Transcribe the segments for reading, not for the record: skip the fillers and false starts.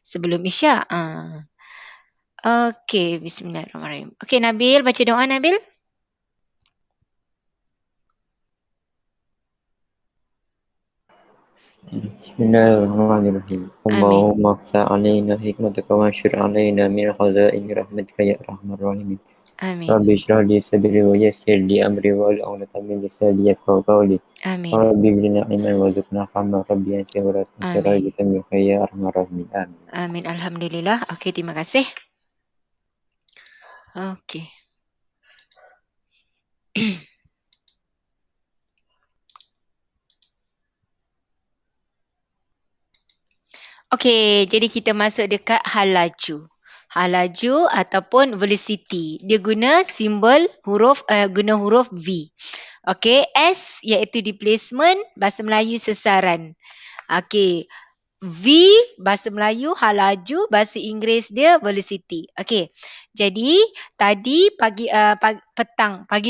sebelum Isyak. Okey, bismillahirrahmanirrahim. Okey, Nabil, baca doa Nabil. بسم الله الرحمن الرحيم آمين. اللهم افتح علينا حكمتك وانشر علينا من خزائن رحمتك يا أرحم الراحمين Amin. رب اشرح لي صدري ويسر لي أمري واحلل عقدة من لساني يفقهوا قولي Amin. رب زدنا علما وارزقنا فهما رب أنصرنا ولا تنصر Amin. بتملك يا أرحم الراحمين آمين. Amin. Alhamdulillah. Okey, terima kasih. Okey. Okey, jadi kita masuk dekat halaju. Halaju ataupun velocity. Dia guna simbol guna huruf V. Okey, S iaitu displacement, bahasa Melayu sasaran. Okey, V bahasa Melayu halaju, bahasa Inggeris dia velocity. Okey. Jadi tadi pagi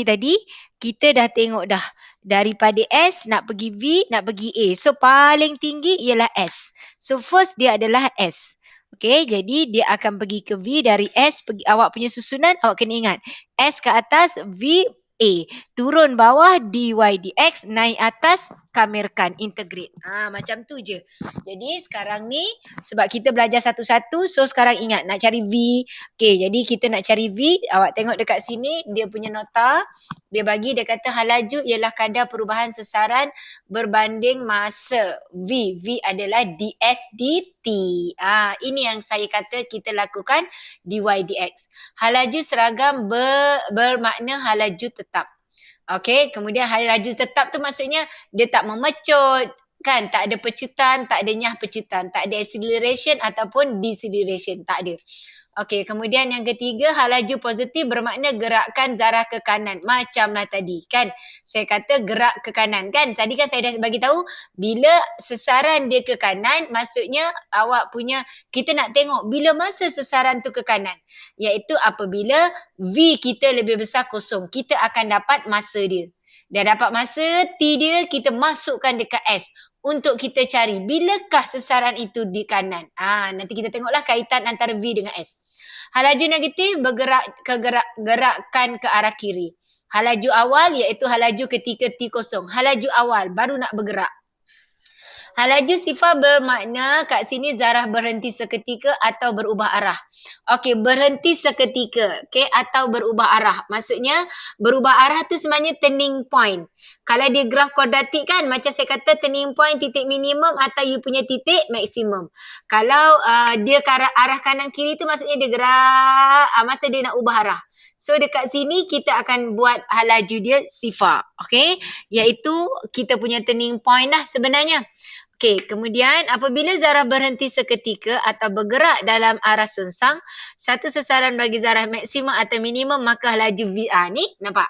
tadi kita dah tengok dah daripada S nak pergi V nak pergi A. So paling tinggi ialah S. So first dia adalah S. Okey, jadi dia akan pergi ke V dari S, pergi awak punya susunan awak kena ingat. S ke atas, V A. Turun bawah dy dx, naik atas kamirkan, integrate. Macam tu je. Jadi sekarang ni sebab kita belajar satu-satu, so sekarang ingat nak cari V. Okey, jadi kita nak cari V, awak tengok dekat sini dia punya nota. Dia bagi, dia kata halaju ialah kadar perubahan sesaran berbanding masa. V adalah ds dt. Ini yang saya kata kita lakukan dy dx. Halaju seragam bermakna halaju tetap. Okey, kemudian halaju tetap tu maksudnya dia tak memecut, kan? Tak ada pecutan, tak ada nyah pecutan, tak ada acceleration ataupun deceleration, tak ada. Okey, kemudian yang ketiga, halaju positif bermakna gerakkan zarah ke kanan. Macamlah tadi, kan? Saya kata gerak ke kanan, kan? Tadi kan saya dah bagi tahu, bila sesaran dia ke kanan, maksudnya awak punya, kita nak tengok bila masa sesaran tu ke kanan. Iaitu apabila V kita lebih besar kosong, kita akan dapat masa dia. Dah dapat masa, T dia kita masukkan dekat S. Untuk kita cari bilakah sesaran itu di kanan. Nanti kita tengoklah kaitan antara V dengan S. Halaju negatif gerakan ke arah kiri. Halaju awal iaitu halaju ketika T kosong. Halaju awal baru nak bergerak. Halaju sifar bermakna kat sini zarah berhenti seketika atau berubah arah. Okey, berhenti seketika, okey, atau berubah arah. Maksudnya berubah arah tu sebenarnya turning point. Kalau dia graf kuadratik kan, macam saya kata turning point titik minimum atau you punya titik maksimum. Kalau dia ke arah kanan kiri tu maksudnya dia gerak masa dia nak ubah arah. So dekat sini kita akan buat halaju dia sifar, okey? Iaitu kita punya turning point lah sebenarnya. Okey, kemudian apabila zarah berhenti seketika atau bergerak dalam arah sunsang, satu sasaran bagi zarah maksimum atau minimum, maka halaju V. Ni nampak?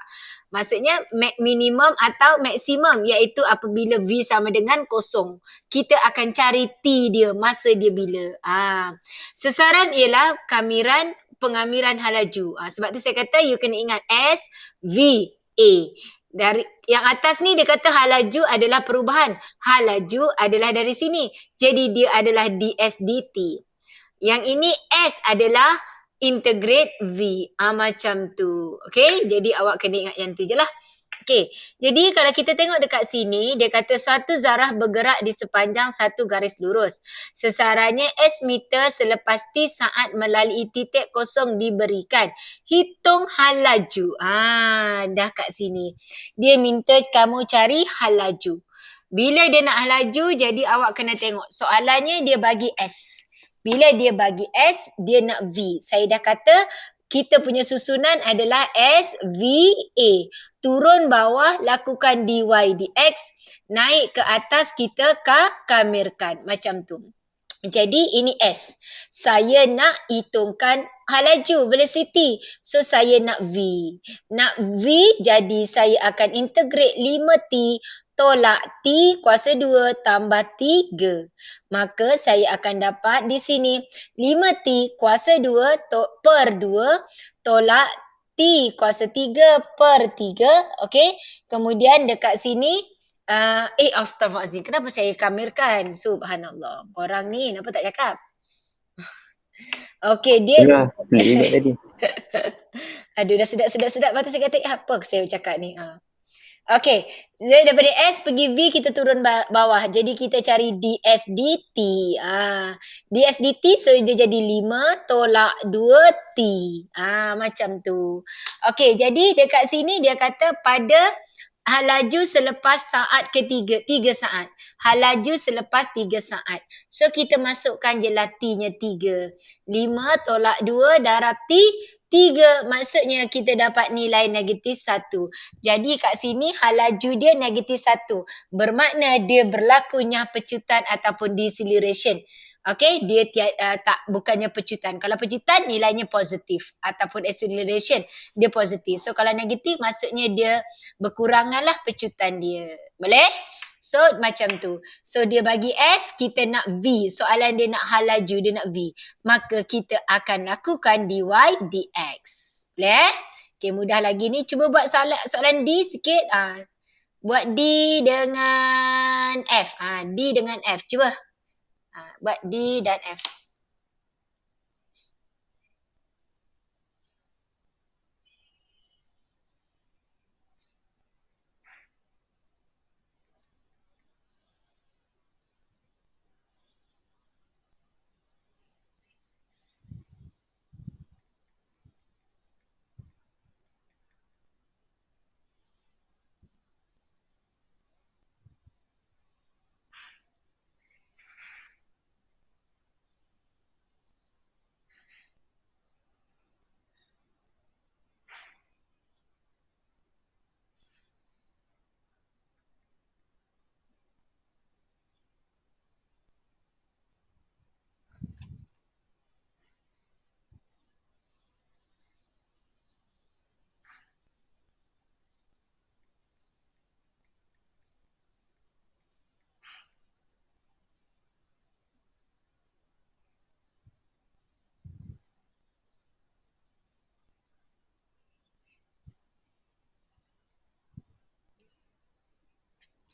Maksudnya minimum atau maksimum iaitu apabila V sama dengan kosong. Kita akan cari T dia, masa dia bila. Sasaran ialah pengamiran halaju. Sebab tu saya kata you kena ingat S, V, A. Dari yang atas ni dia kata halaju adalah perubahan. Halaju adalah dari sini. Jadi dia adalah ds dt. Yang ini S adalah integrate V. Macam tu. Okey, jadi awak kena ingat yang tu je lah. Okey, jadi kalau kita tengok dekat sini, dia kata suatu zarah bergerak di sepanjang satu garis lurus. Sesarannya S meter selepas T saat melalui titik kosong diberikan. Hitung halaju. Dah kat sini. Dia minta kamu cari halaju. Bila dia nak halaju, jadi awak kena tengok. Soalannya dia bagi S. Bila dia bagi S, dia nak V. Saya dah kata, kita punya susunan adalah S, V, A. Turun bawah, lakukan dy, dx. Naik ke atas, kita kamirkan. Macam tu. Jadi ini S. Saya nak hitungkan halaju, velocity. So saya nak V. Nak V, jadi saya akan integrate 5T tolak T kuasa 2 tambah 3. Maka saya akan dapat di sini 5T kuasa 2 per 2 tolak T kuasa 3 per 3. Okey. Kemudian dekat sini, astaghfirullahaladzim. Kenapa saya kamirkan? Subhanallah. Korang ni kenapa tak cakap? Okey, dia Itulah, pelik juga tadi. aduh dah sedap. Lepas tu saya kata, apa saya cakap ni? Okey, jadi daripada S pergi V kita turun bawah. Jadi kita cari DSDT. DSDT so dia jadi 5 tolak 2 T. Macam tu. Okey, jadi dekat sini dia kata pada hal laju selepas saat ketiga, 3 saat. Hal laju selepas 3 saat. So kita masukkan je lah T-nya 3. 5 tolak 2 darab T 3, maksudnya kita dapat nilai negatif 1. Jadi kat sini hal laju dia negatif 1. Bermakna dia berlakunya pecutan ataupun deceleration. Okey, dia tak bukannya pecutan. Kalau pecutan nilainya positif ataupun acceleration dia positif. So kalau negatif maksudnya dia berkuranganlah pecutan dia. Boleh? So macam tu. So dia bagi S, kita nak V. Soalan dia nak hal laju, dia nak V. Maka kita akan lakukan dy dx. Boleh? Okey, mudah lagi ni. Cuba buat soalan D sikit. Buat D dengan F. D dengan F. Cuba. Buat D dan F.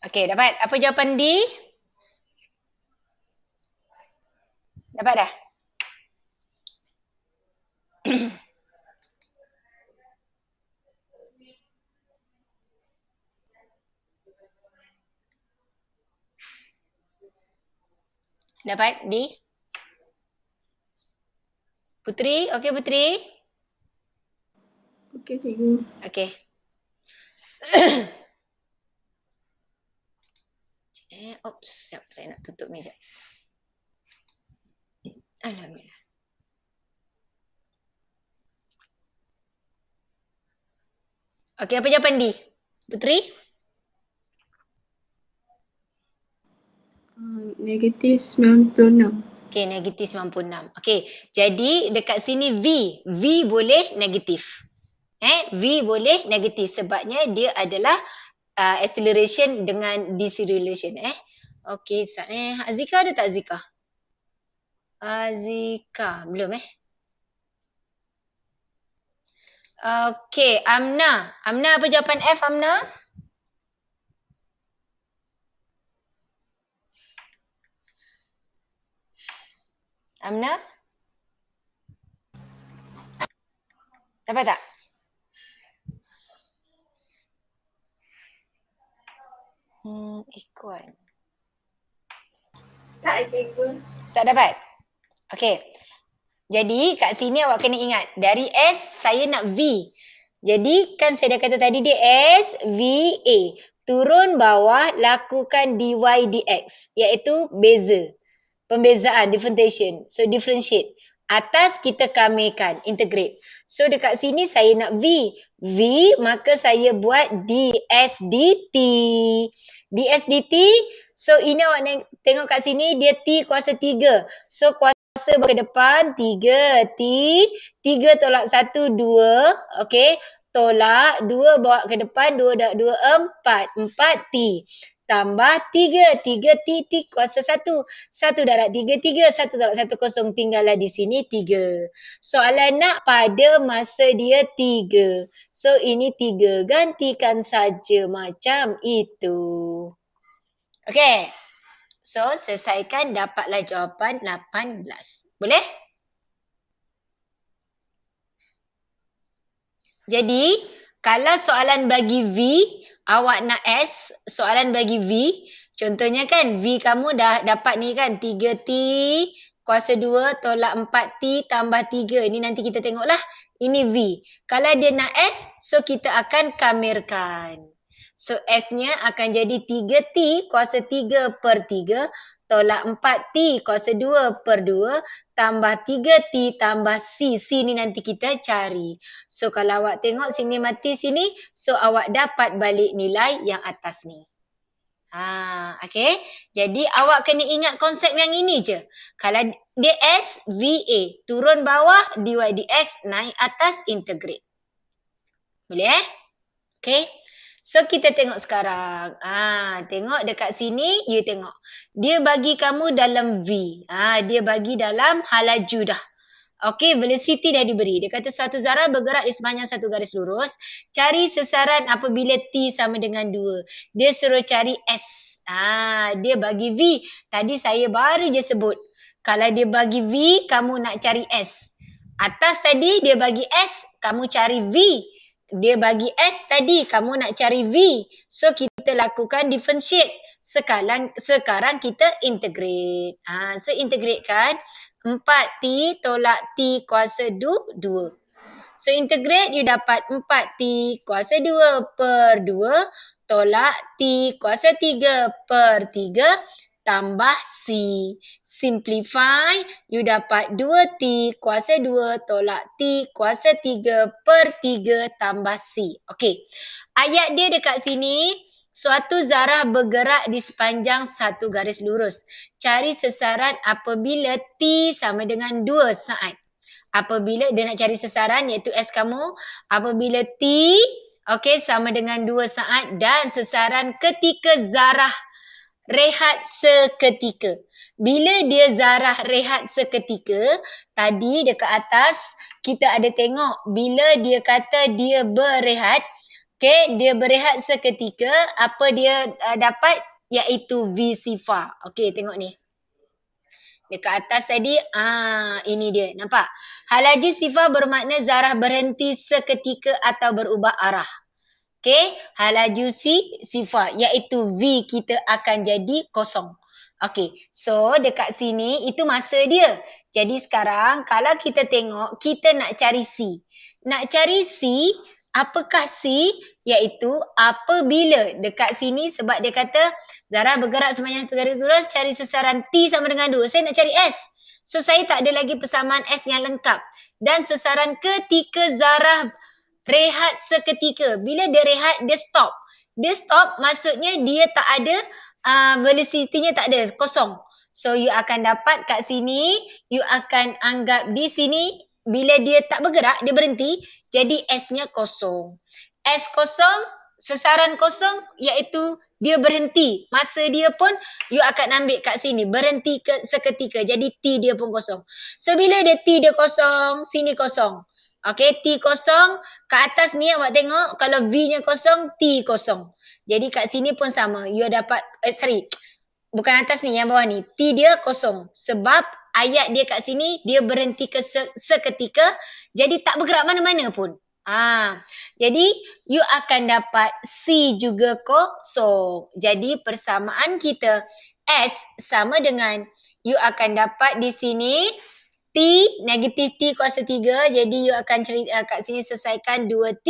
Okey, dapat? Apa jawapan D? Dapat dah? Dapat D? Putri? Okey Putri? Okey, cikgu. Okey. Oops, siap. Saya nak tutup ni sekejap. Alhamdulillah. Okey, apa jawapan D? Putri? Negatif 96. Okey, negatif 96. Okey, jadi dekat sini V. V boleh negatif. V boleh negatif sebabnya dia adalah acceleration dengan deceleration. Okey, Azika ada tak Azika? Azika, belum Okey, Amna. Amna apa jawapan F, Amna? Amna? Dapat tak? Ikut. Tak, cikgu. Tak dapat? Okey. Jadi kat sini awak kena ingat. Dari S saya nak V. Jadi kan saya dah kata tadi dia S, V, A. Turun bawah lakukan dy dx. Iaitu beza. Pembezaan, differentiation. So differentiate. Atas kita kamikan, integrate. So dekat sini saya nak V. V maka saya buat ds dt. Ds dt. So ini awak tengok kat sini dia T kuasa 3. So kuasa ke depan 3 T, 3 tolak 1 2, okey, tolak 2 bawa ke depan 2 darab 2 4 T tambah 3 T kuasa 1 darab 3 1 tolak 1 kosong, tinggallah di sini 3. Soalan nak pada masa dia 3. So ini 3, gantikan saja macam itu. Okey. So, selesaikan, dapatlah jawapan 18. Boleh? Jadi, kalau soalan bagi V, awak nak S, soalan bagi V, contohnya kan V kamu dah dapat ni kan 3T kuasa 2 tolak 4T tambah 3. Ini nanti kita tengoklah. Ini V. Kalau dia nak S, so kita akan kamirkan. So S-nya akan jadi 3T kuasa 3 per 3 tolak 4T kuasa 2 per 2 tambah 3T tambah C. C ni nanti kita cari. So kalau awak tengok sini mati sini, so awak dapat balik nilai yang atas ni. Okay. Jadi awak kena ingat konsep yang ini je. Kalau dia S, VA. Turun bawah, dy dx, naik atas, integrate. Boleh Okay. So kita tengok sekarang. Tengok dekat sini, you tengok. Dia bagi kamu dalam V. Dia bagi dalam halaju dah. Okey, velocity dah diberi. Dia kata suatu zarah bergerak di sepanjang satu garis lurus. Cari sesaran apabila T sama dengan 2. Dia suruh cari S. Dia bagi V. Tadi saya baru je sebut. Kalau dia bagi V, kamu nak cari S. Atas tadi dia bagi S, kamu cari V. Dia bagi S tadi, kamu nak cari V. So, kita lakukan differentiate. Sekarang kita integrate. So, integrate kan. 4T tolak T kuasa 2. So, integrate, you dapat 4T kuasa 2 per 2 tolak T kuasa 3 per 3 tambah C. Simplify, you dapat 2T kuasa 2 tolak T kuasa 3 per 3 tambah C. Okey, ayat dia dekat sini, suatu zarah bergerak di sepanjang satu garis lurus. Cari sesaran apabila T sama dengan 2 saat. Apabila dia nak cari sesaran iaitu S kamu, apabila T sama dengan 2 saat dan sesaran ketika zarah rehat seketika. Bila dia zarah rehat seketika, tadi dekat atas kita ada tengok bila dia kata dia berehat, dia berehat seketika, apa dia dapat? Iaitu V sifar. Tengok ni. Dekat atas tadi, ini dia. Nampak? Halaju sifar bermakna zarah berhenti seketika atau berubah arah. Halaju sifar iaitu V kita akan jadi kosong. So dekat sini itu masa dia. Jadi sekarang kalau kita tengok, kita nak cari C. Nak cari C, apakah C? Iaitu apabila dekat sini sebab dia kata zarah bergerak sepanjang satu garis lurus, cari sesaran T sama dengan 2. Saya nak cari S. So saya tak ada lagi persamaan S yang lengkap. Dan sesaran ketika zarah rehat seketika. Bila dia rehat, dia stop. Dia stop maksudnya dia tak ada, velocity-nya tak ada, kosong. So, you akan dapat kat sini, you akan anggap di sini, bila dia tak bergerak, dia berhenti, jadi S-nya kosong. S kosong, sesaran kosong, iaitu dia berhenti. Masa dia pun, you akan ambil kat sini, berhenti seketika. Jadi, T dia pun kosong. So, bila dia T dia kosong, sini kosong. T kosong, kat atas ni awak tengok, kalau V-nya kosong, T kosong. Jadi kat sini pun sama. You dapat, bukan atas ni, yang bawah ni. T dia kosong. Sebab ayat dia kat sini, dia berhenti seketika, jadi tak bergerak mana-mana pun. Jadi, you akan dapat C juga kosong. Jadi, persamaan kita, S sama dengan, you akan dapat di sini, T, negatif T kuasa 3. Jadi, you akan kat sini selesaikan 2T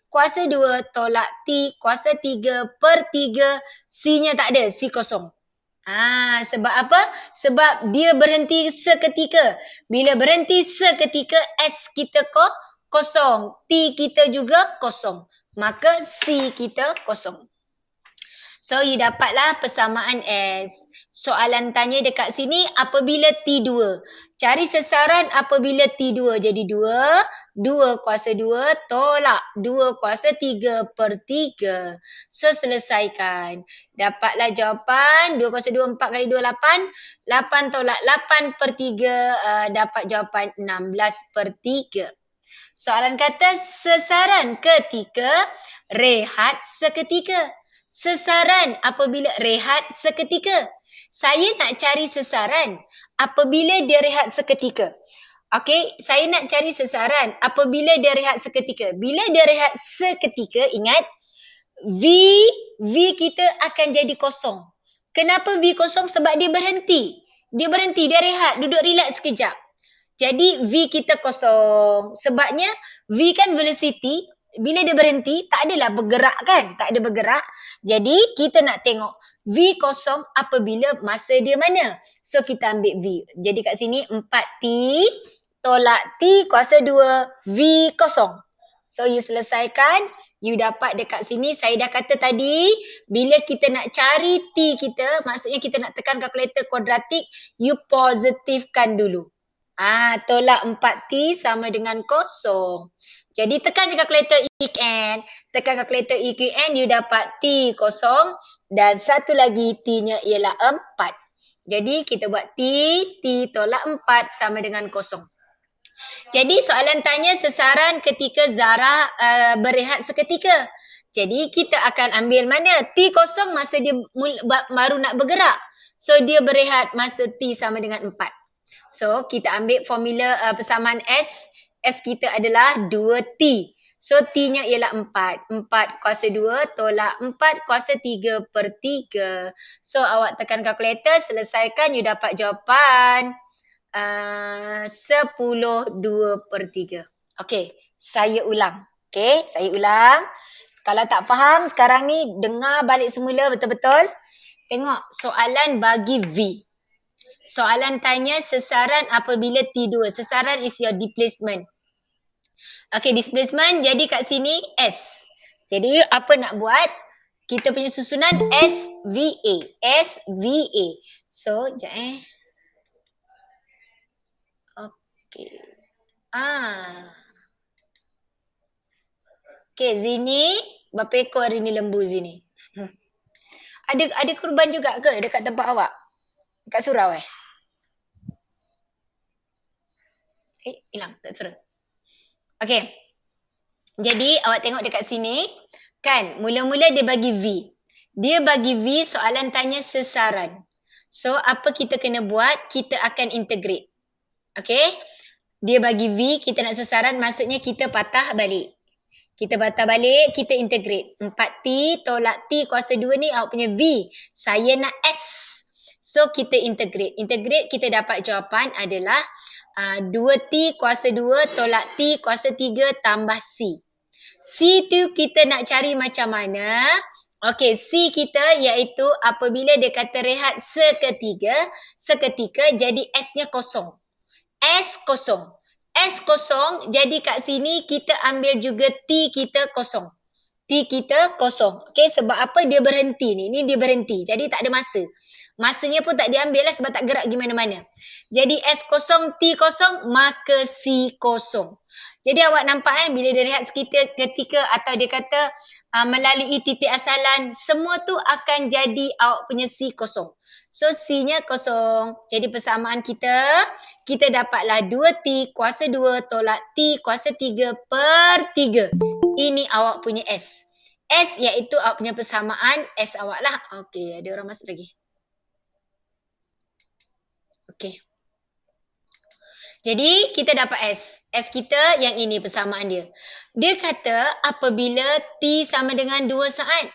kuasa 2 tolak T kuasa 3 per 3. C-nya tak ada, C kosong. Sebab apa? Sebab dia berhenti seketika. Bila berhenti seketika, S kita kosong. T kita juga kosong. Maka C kita kosong. So, you dapatlah persamaan S. Soalan tanya dekat sini, apabila T2. Cari sesaran apabila T2. Jadi 2 kuasa 2 tolak 2 kuasa 3 per 3. So, selesaikan. Dapatlah jawapan. 2 kuasa 2, 4 kali 2, 8. 8 tolak 8 per 3. Dapat jawapan 16 per 3. Soalan kata sesaran ketika rehat seketika. Sesaran apabila rehat seketika. Saya nak cari sesaran apabila dia rehat seketika. Okey, saya nak cari sesaran apabila dia rehat seketika. Bila dia rehat seketika, ingat, V kita akan jadi kosong. Kenapa V kosong? Sebab dia berhenti. Dia berhenti, dia rehat, duduk relax sekejap. Jadi V kita kosong. Sebabnya V kan velocity, bila dia berhenti, tak adalah bergerak kan? Tak ada bergerak. Jadi kita nak tengok V kosong apabila masa dia mana? So kita ambil V. Jadi kat sini 4T tolak T kuasa 2 V kosong. So you selesaikan, you dapat dekat sini. Saya dah kata tadi, bila kita nak cari T kita, maksudnya kita nak tekan kalkulator kuadratik, you positifkan dulu. Tolak 4T sama dengan kosong. Jadi tekan je kalkulator EQN. Tekan kalkulator EQN, you dapat T kosong. Dan satu lagi T-nya ialah 4. Jadi kita buat T tolak 4 sama dengan kosong. Jadi soalan tanya sesaran ketika Zara berehat seketika. Jadi kita akan ambil mana? T kosong masa dia baru nak bergerak. So dia berehat masa T sama dengan 4. So kita ambil formula persamaan S. S kita adalah 2T. So T-nya ialah 4. 4 kuasa 2 tolak 4 kuasa 3 per 3. So awak tekan kalkulator, selesaikan, you dapat jawapan 10/2 per 3. Okey, saya ulang. Okey, saya ulang. Kalau tak faham, sekarang ni dengar balik semula betul-betul. Tengok soalan bagi V. Soalan tanya sesaran apabila T2. Sesaran is your displacement. Okey, displacement jadi kat sini S. Jadi apa nak buat? Kita punya susunan SVA. SVA. So, sekejap Okey. Okey, Zini. Berapa ekor hari ni lembu Zini? Ada kurban juga ke dekat tempat awak? Dekat surau hilang tak surau. Okey. Jadi awak tengok dekat sini. Kan, mula-mula dia bagi V. Dia bagi V soalan tanya sesaran. So, apa kita kena buat? Kita akan integrate. Okey. Dia bagi V, kita nak sesaran, maksudnya kita patah balik. Kita patah balik, kita integrate. 4T tolak T kuasa 2 ni awak punya V. Saya nak S. So, kita integrate. Integrate, kita dapat jawapan adalah 2T kuasa 2 tolak T kuasa 3 tambah C. C tu kita nak cari macam mana? Okey, C kita iaitu apabila dia kata rehat seketika, jadi S-nya kosong. S kosong. S kosong, jadi kat sini kita ambil juga T kita kosong. T kita kosong. Okey, sebab apa dia berhenti ni? Ni dia berhenti. Jadi tak ada masa. Masanya pun tak diambil lah sebab tak gerak pergi mana-mana. Jadi S kosong, T kosong, maka C kosong. Jadi awak nampak bila dia rehat ketika atau dia kata melalui titik asalan, semua tu akan jadi awak punya C kosong. So C-nya kosong. Jadi persamaan kita dapatlah 2T kuasa 2 tolak T kuasa 3 per 3. Ini awak punya S. S iaitu awak punya persamaan S awak lah. Okey, ada orang masuk lagi. Okey. Jadi kita dapat S. S kita yang ini persamaan dia. Dia kata apabila T sama dengan 2 saat.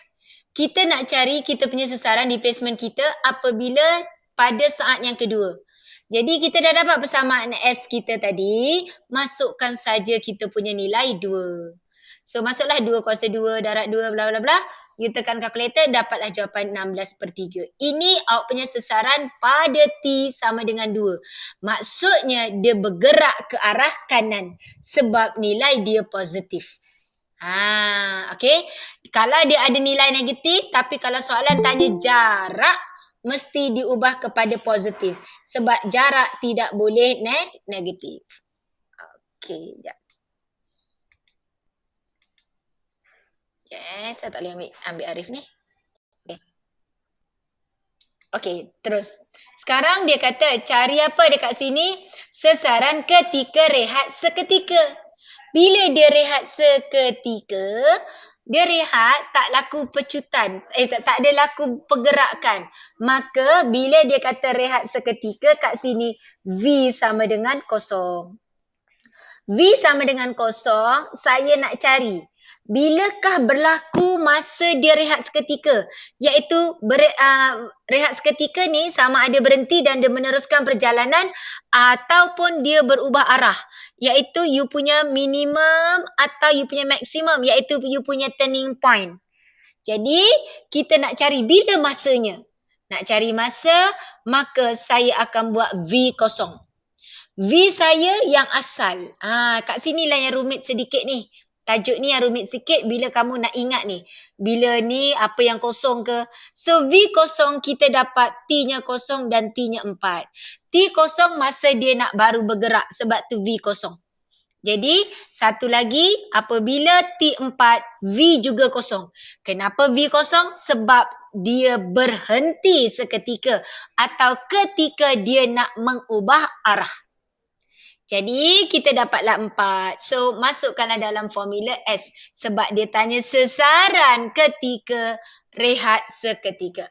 Kita nak cari kita punya sesaran displacement kita apabila pada saat yang kedua. Jadi kita dah dapat persamaan S kita tadi. Masukkan saja kita punya nilai 2. So masuklah 2 kuasa 2 darab 2 bla bla bla. You tekan kalkulator, dapatlah jawapan 16/3. Ini awak punya sesaran pada T sama dengan 2. Maksudnya dia bergerak ke arah kanan sebab nilai dia positif. Okey. Kalau dia ada nilai negatif, tapi kalau soalan tanya jarak, mesti diubah kepada positif. Sebab jarak tidak boleh negatif. Okey, sekejap. Saya tak boleh ambil Arif ni. Okey, terus. Sekarang dia kata cari apa dekat sini? Sesaran ketika rehat seketika. Bila dia rehat seketika, dia rehat tak laku pecutan. Tak ada laku pergerakan. Maka bila dia kata rehat seketika kat sini, V sama dengan kosong. V sama dengan kosong, saya nak cari bilakah berlaku masa dia rehat seketika, iaitu rehat seketika ni sama ada berhenti dan dia meneruskan perjalanan ataupun dia berubah arah, iaitu you punya minimum atau you punya maksimum, iaitu you punya turning point. Jadi kita nak cari bila masanya. Nak cari masa, maka saya akan buat V kosong. V saya yang asal. Kat sinilah yang rumit sedikit ni. Tajuk ni yang rumit sikit bila kamu nak ingat ni. Bila ni apa yang kosong ke. So V kosong kita dapat T-nya kosong dan T-nya 4. T kosong masa dia nak baru bergerak sebab tu V kosong. Jadi satu lagi apabila T4 V juga kosong. Kenapa V kosong? Sebab dia berhenti seketika atau ketika dia nak mengubah arah. Jadi kita dapatlah 4. So masukkanlah dalam formula S sebab dia tanya sesaran ketika rehat seketika.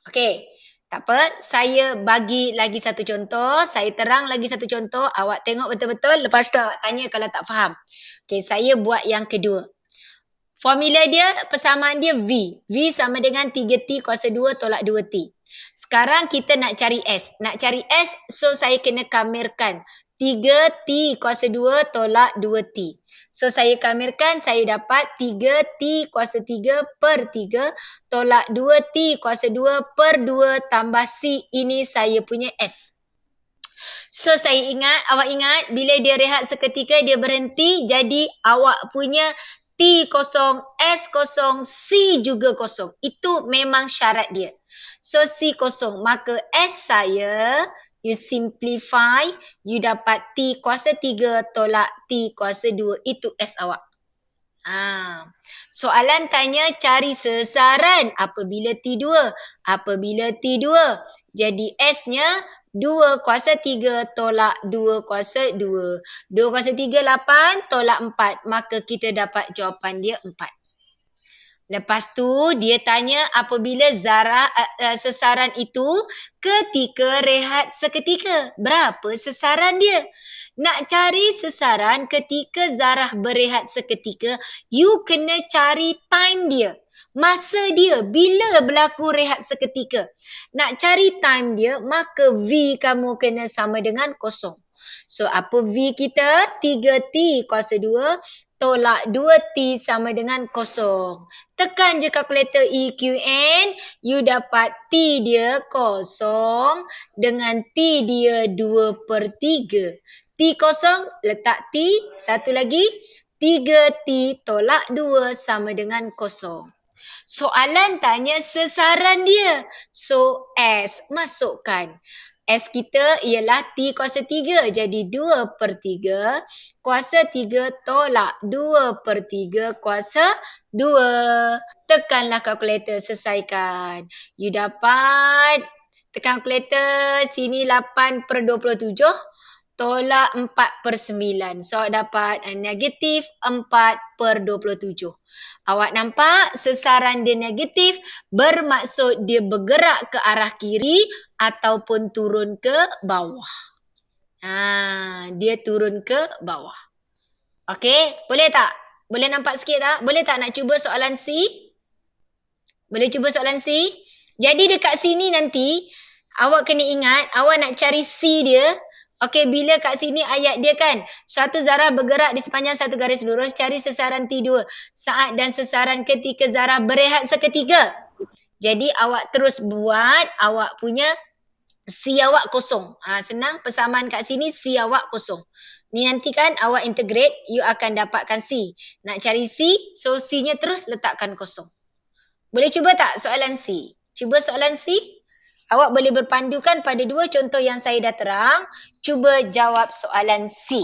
Okey. Tak apa, saya bagi lagi satu contoh, saya terang lagi satu contoh, awak tengok betul-betul, lepas tu awak tanya kalau tak faham. Okey, saya buat yang kedua. Formula dia, persamaan dia V. V sama dengan 3T kuasa 2 tolak 2T. Sekarang kita nak cari S. Nak cari S, so saya kena kamirkan. 3T kuasa 2 tolak 2T. So saya kamirkan, saya dapat 3T kuasa 3 per 3 tolak 2T kuasa 2 per 2 tambah C. Ini saya punya S. So saya ingat, awak ingat bila dia rehat seketika dia berhenti, jadi awak punya T kosong, S kosong, C juga kosong. Itu memang syarat dia. So C kosong, maka S saya, you simplify, you dapat T kuasa 3 tolak T kuasa 2. Itu S awak. Soalan tanya cari sesaran apabila T2. Apabila T2, jadi S-nya 2 kuasa 3 tolak 2 kuasa 2. 2 kuasa 3, 8 tolak 4. Maka kita dapat jawapan dia 4. Lepas tu dia tanya apabila sesaran itu ketika rehat seketika. Berapa sesaran dia? Nak cari sesaran ketika Zarah berehat seketika, you kena cari time dia. Masa dia, bila berlaku rehat seketika. Nak cari time dia, maka V kamu kena sama dengan kosong. So, apa V kita? 3T kuasa 2 tolak 2T sama dengan kosong. Tekan je kalkulator EQN, you dapat T dia kosong dengan T dia 2 per 3. T kosong, letak T, satu lagi, 3T tolak 2 sama dengan kosong. Soalan tanya sesaran dia. So, S, masukkan. S kita ialah T kuasa 3. Jadi 2 per 3 kuasa 3 tolak 2 per 3 kuasa 2. Tekanlah kalkulator, selesaikan. You dapat, tekan kalkulator, sini 8 per 27. Tolak 4 per 9. So, dapat negatif 4 per 27. Awak nampak sesaran dia negatif bermaksud dia bergerak ke arah kiri ataupun turun ke bawah. Dia turun ke bawah. Okey, boleh tak? Boleh nampak sikit tak? Boleh tak nak cuba soalan C? Boleh cuba soalan C? Jadi dekat sini nanti, awak kena ingat, awak nak cari C dia. Okey, bila kat sini ayat dia kan, suatu zarah bergerak di sepanjang satu garis lurus, cari sesaran T2 saat dan sesaran ketika zarah berehat seketika. Jadi awak terus buat awak punya C awak kosong. Senang, persamaan kat sini C awak kosong. Ni nanti kan awak integrate, you akan dapatkan C. Nak cari C, so C-nya terus letakkan kosong. Boleh cuba tak soalan C? Cuba soalan C. Awak boleh berpandukan pada dua contoh yang saya dah terang. Cuba jawab soalan C.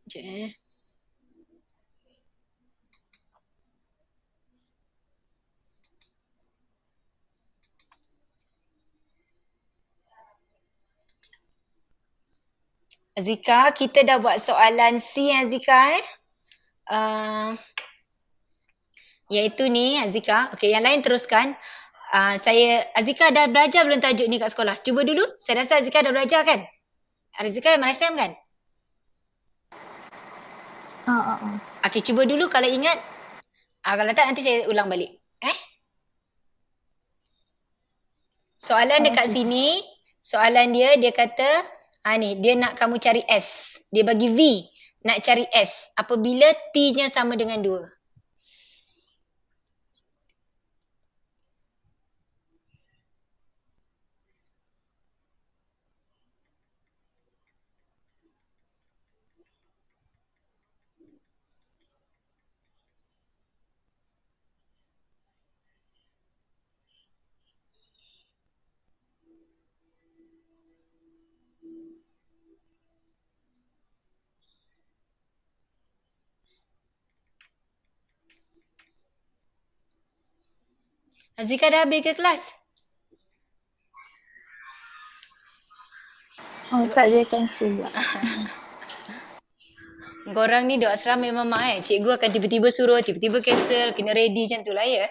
Sekejap. Azika, kita dah buat soalan C Azika iaitu ni Azika. Okey, yang lain teruskan. Azika dah belajar belum tajuk ni kat sekolah? Cuba dulu. Saya rasa Azika dah belajar kan? Azika MRSM kan? Okey, cuba dulu kalau ingat. Kalau tak nanti saya ulang balik. Soalan dekat sini, soalan dia kata, ni dia nak kamu cari S. Dia bagi V, nak cari S apabila T-nya sama dengan 2. Azika dah habis ke kelas? Tak, dia cancel pula. Korang ni duk asrama memang mak Cikgu akan tiba-tiba suruh, tiba-tiba cancel, kena ready macam tu lah ya.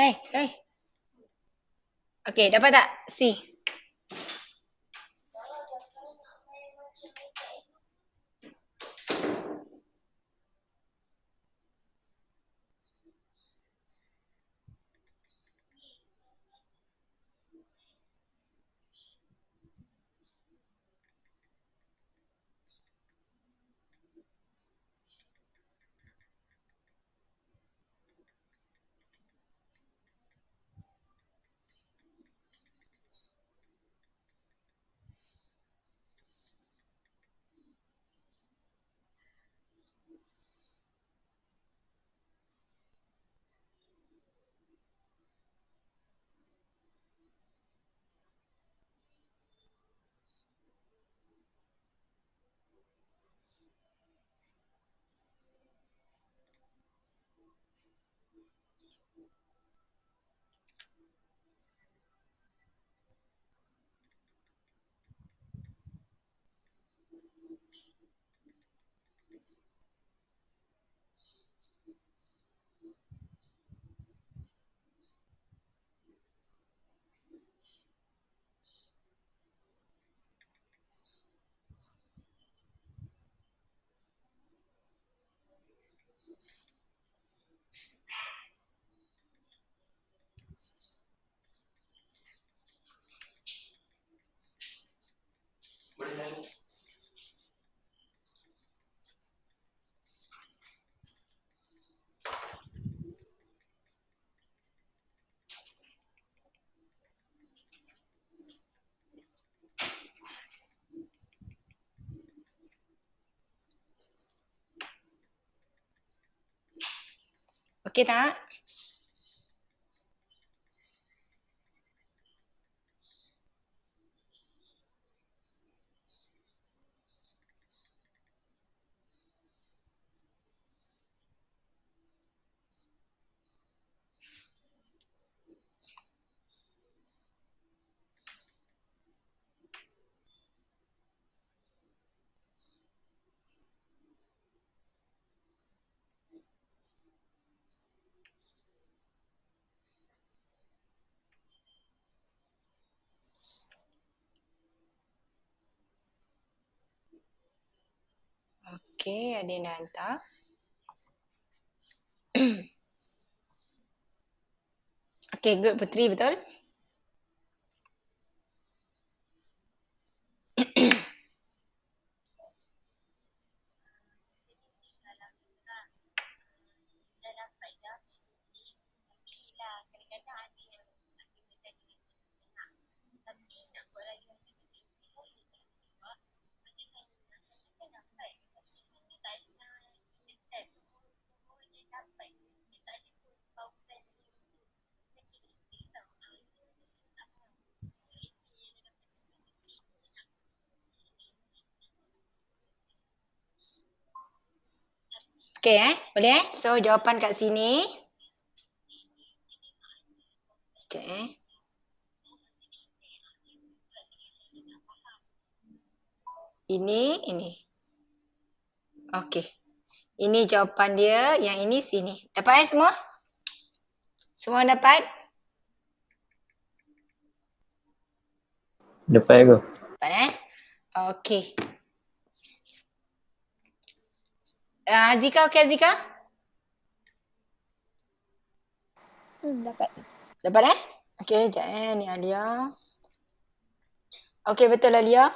Hai. Okey, dapat tak? C. Okey tak? Okey, ada yang dah hantar. Okey, good Putri, betul? Okey boleh So jawapan kat sini. Okey. Ini. Okey. Ini jawapan dia, yang ini sini. Dapat semua? Semua dapat? Dapat ke? Dapat Okey. Azika okey Azika? Dapat. Dapat Okey, sekejap ni Alia. Okey, betul Alia.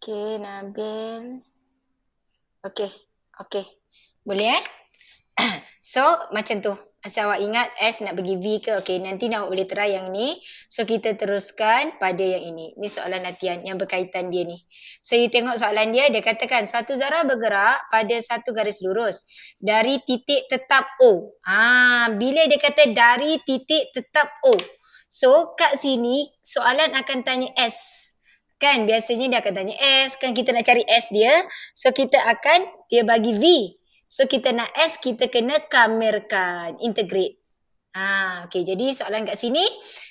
Okey, Nabil. Okey. Boleh So, macam tu. Asal awak ingat S nak bagi V ke, okey, nanti awak boleh try yang ni. So, kita teruskan pada yang ini. Ni soalan latihan yang berkaitan dia ni. So, you tengok soalan dia, dia katakan satu zarah bergerak pada satu garis lurus dari titik tetap O. Bila dia kata dari titik tetap O. So, kat sini soalan akan tanya S. Kan, biasanya dia akan tanya S. Kan kita nak cari S dia. So, dia bagi V. So, kita nak S, kita kena kamirkan, integrate. Okey, jadi soalan kat sini,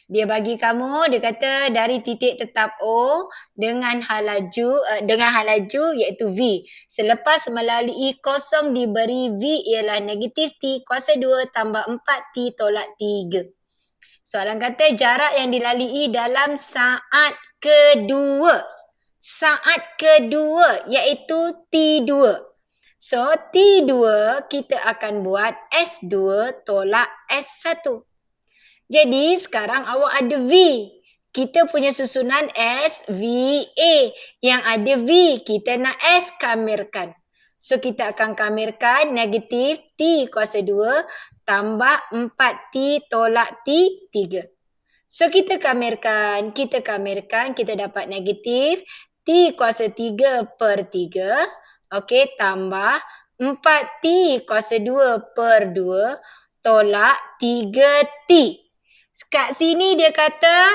dia bagi kamu, dia kata dari titik tetap O dengan hal laju iaitu V. Selepas melalui kosong diberi V ialah negatif T kuasa 2 tambah 4T tolak 3. Soalan kata jarak yang dilalui dalam saat kedua. Saat kedua iaitu T2. So, T2 kita akan buat S2 tolak S1. Jadi, sekarang awak ada V. Kita punya susunan S, V, A. Yang ada V, kita nak S kamirkan. So, kita akan kamirkan negatif T kuasa 2 tambah 4T tolak T3. So, kita kamirkan, kita dapat negatif T T kuasa 3 per 3. Okey, tambah 4T kuasa 2 per 2 tolak 3T. Kat sini dia kata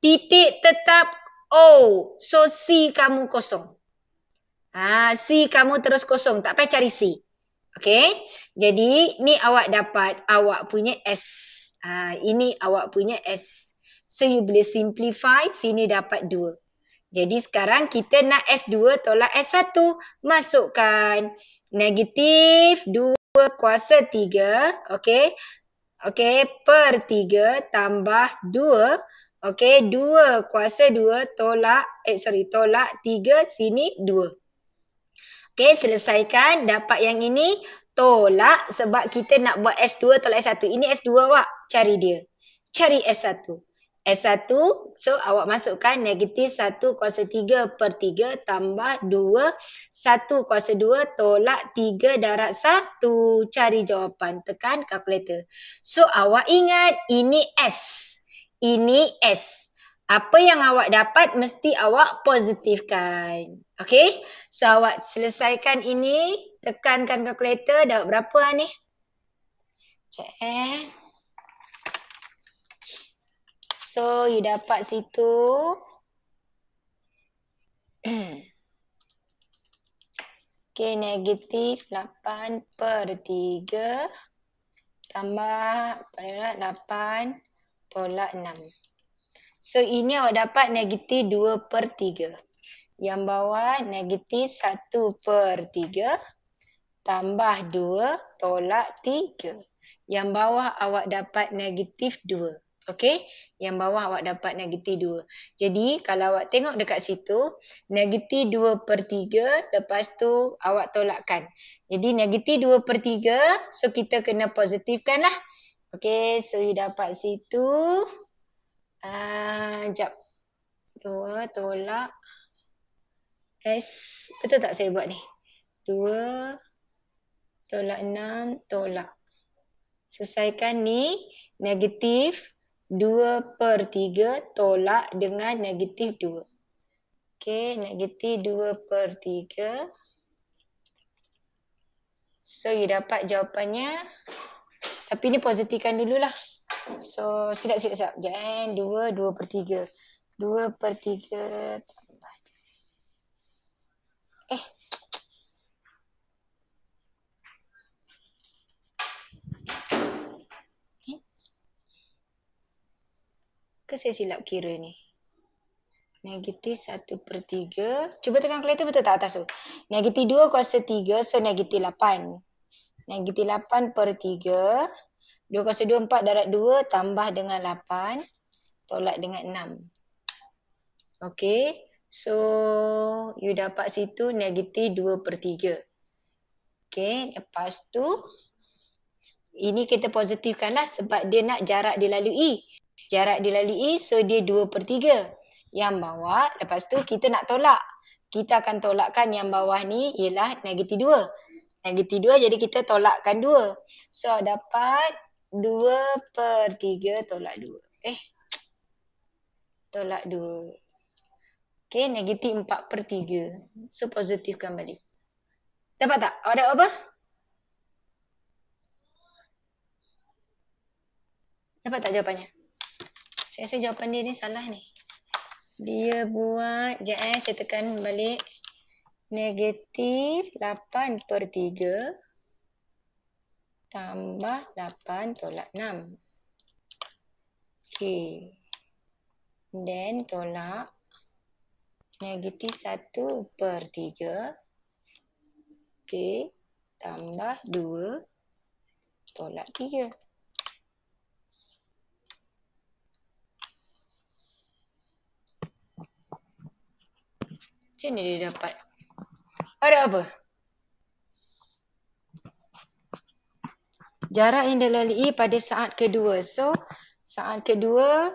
titik tetap O. So, C kamu kosong. C kamu terus kosong. Tak payah cari C. Okey. Jadi, ni awak dapat awak punya S. Ini awak punya S. So, you boleh simplify. Sini dapat 2. Jadi, sekarang kita nak S2 tolak S1. Masukkan negatif 2 kuasa 3. Okey. Okey, per 3 tambah 2. Okey, 2 kuasa 2 tolak 3, sini 2. Okey, selesaikan. Dapat yang ini, tolak sebab kita nak buat S2 tolak S1. Ini S2 awak, cari dia. Cari S1. S1, so awak masukkan negatif 1 kuasa 3 per 3 tambah 2. 1 kuasa 2 tolak 3 darab 1. Cari jawapan. Tekan kalkulator. So, awak ingat ini S. Ini S. Apa yang awak dapat mesti awak positifkan. Okey? So, awak selesaikan ini. Tekankan kalkulator. Dapat berapa ni? Cek So, you dapat situ. Okey, negatif 8 per 3 tambah 8 tolak 6. So, ini awak dapat negatif 2 per 3. Yang bawah negatif 1 per 3 tambah 2 tolak 3. Yang bawah awak dapat negatif 2. Okey? Yang bawah awak dapat negatif 2. Jadi, kalau awak tengok dekat situ, negatif 2 per 3, lepas tu awak tolakkan. Jadi, negatif 2 per 3, so kita kena positifkan lah. Okey, so you dapat situ. Sekejap. 2 tolak S. Betul tak saya buat ni? 2 tolak 6 tolak. Selesaikan ni. Negatif 2 per 3 tolak dengan negatif 2. Okey, negatif 2 per 3. So, you dapat jawapannya. Tapi ni positifkan dululah. So, silap. Jangan 2 per 3. 2 per 3 tambah. Ke saya silap kira ni? Negatif 1 per 3. Cuba tekan kalkulator betul tak atas tu? Negatif 2 kuasa 3, so negatif 8. Negatif 8 per 3. 2 kuasa 2, 4 darab 2 tambah dengan 8. Tolak dengan 6. Okey. So, you dapat situ negatif 2 per 3. Okey. Lepas tu, ini kita positifkanlah sebab dia nak jarak dilalui. Jarak dilalui, so dia 2 per 3. Yang bawah, lepas tu kita nak tolak. Kita akan tolakkan yang bawah ni ialah negatif 2. Negatif 2, jadi kita tolakkan 2. So, dapat 2 per 3 tolak 2. Tolak 2. Okey, negatif 4 per 3. So, positifkan balik. Dapat tak? Awak dapat apa? Dapat tak jawapannya? Saya rasa jawapan dia ni salah ni. Dia buat, saya tekan balik. Negatif 8 per 3 tambah 8 tolak 6. Okey. Then tolak negatif 1 per 3. Okey. Tambah 2 tolak 3. Macam mana dia dapat? Ada apa? Jarak yang dilalui pada saat kedua. So, saat kedua,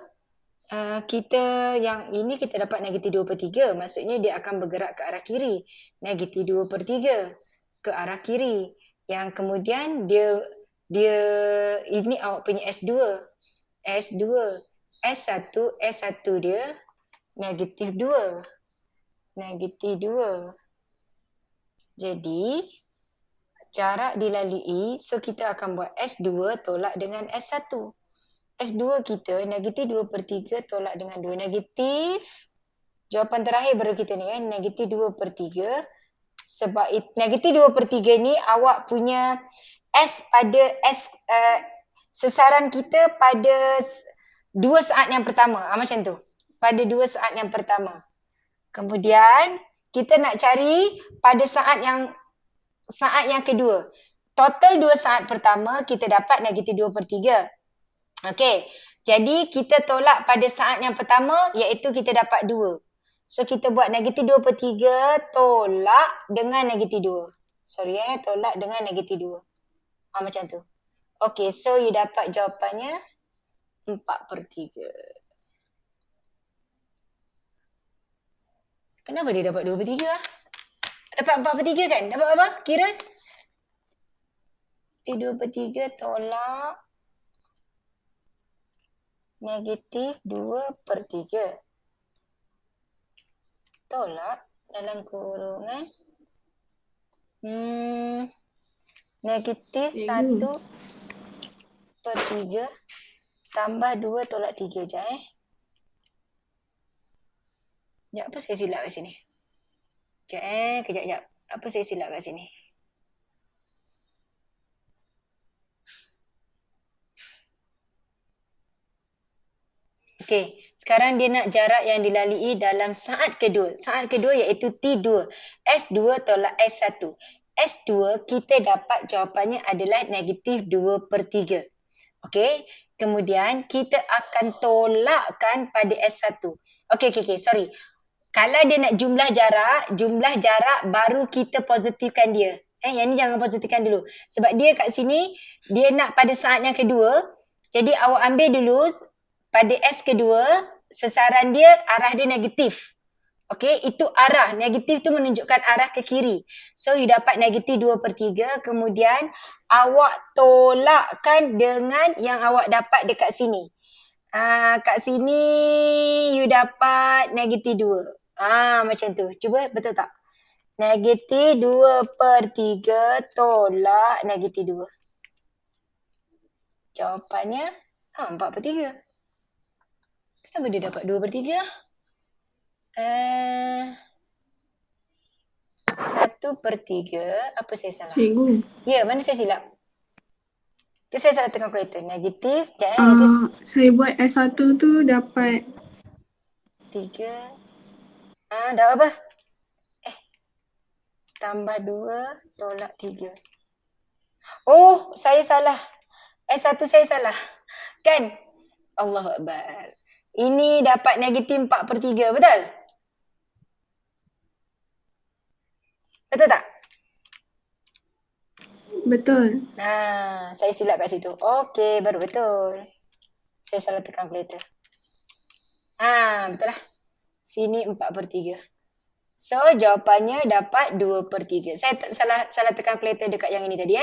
kita yang ini kita dapat negatif 2 per 3. Maksudnya dia akan bergerak ke arah kiri. Negatif 2 per 3 ke arah kiri. Yang kemudian dia ini awak punya S2. S1 dia negatif 2. negatif 2. Jadi, jarak dilalui, so kita akan buat S2 tolak dengan S1. S2 kita negatif 2/3 tolak dengan 2. Negatif, jawapan terakhir baru kita ni kan, negatif 2/3. Sebab negatif 2/3 ni awak punya S pada sasaran kita pada 2 saat yang pertama. Macam tu. Pada 2 saat yang pertama. Kemudian, kita nak cari pada saat yang kedua. Total 2 saat pertama, kita dapat negatif 2/3. Okey. Jadi, kita tolak pada saat yang pertama, iaitu kita dapat 2. So, kita buat negatif 2/3 tolak dengan negatif 2. Sorry tolak dengan negatif 2. Macam tu. Okey, so you dapat jawapannya 4/3. Kenapa dia dapat 2/3 Dapat 4/3 kan? Dapat apa? Kira? 2/3 tolak negatif 2/3. Tolak dalam kurungan negatif 1/3 tambah 2 tolak 3 je Sekejap, apa saya silap kat sini? Kejap. Apa saya silap kat sini? Okey, sekarang dia nak jarak yang dilalui dalam saat kedua. Saat kedua iaitu T2. S2 tolak S1. S2 kita dapat jawapannya adalah negatif 2/3. Okey, kemudian kita akan tolakkan pada S1. Okey, sorry. Kalau dia nak jumlah jarak baru kita positifkan dia. Yang ni jangan positifkan dulu. Sebab dia kat sini, dia nak pada saat yang kedua. Jadi awak ambil dulu pada S kedua, sasaran dia, arah dia negatif. Okey, itu arah. Negatif tu menunjukkan arah ke kiri. So, you dapat negatif 2/3. Kemudian, awak tolakkan dengan yang awak dapat dekat sini. Kat sini, you dapat negatif 2. Macam tu. Cuba, betul tak? Negatif 2/3 tolak negatif 2. Jawapannya 4/3. Kenapa dia dapat 2/3? 1/3. Apa saya salah? Cikgu. Ya, mana saya silap? Tu saya salah tekan kalkulator. Negatif. Saya buat S1 tu dapat 3. Dah apa? Tambah 2 tolak 3. Oh, saya salah. S1 saya salah. Kan? Allahu Akbar. Ini dapat negatif 4/3. Betul? Betul tak? betul. Saya silap kat situ. Okey, baru betul. Saya salah tekan kalkulator. Betul lah. Sini 4/3. So, jawapannya dapat 2/3. Saya salah tekan kalkulator dekat yang ini tadi.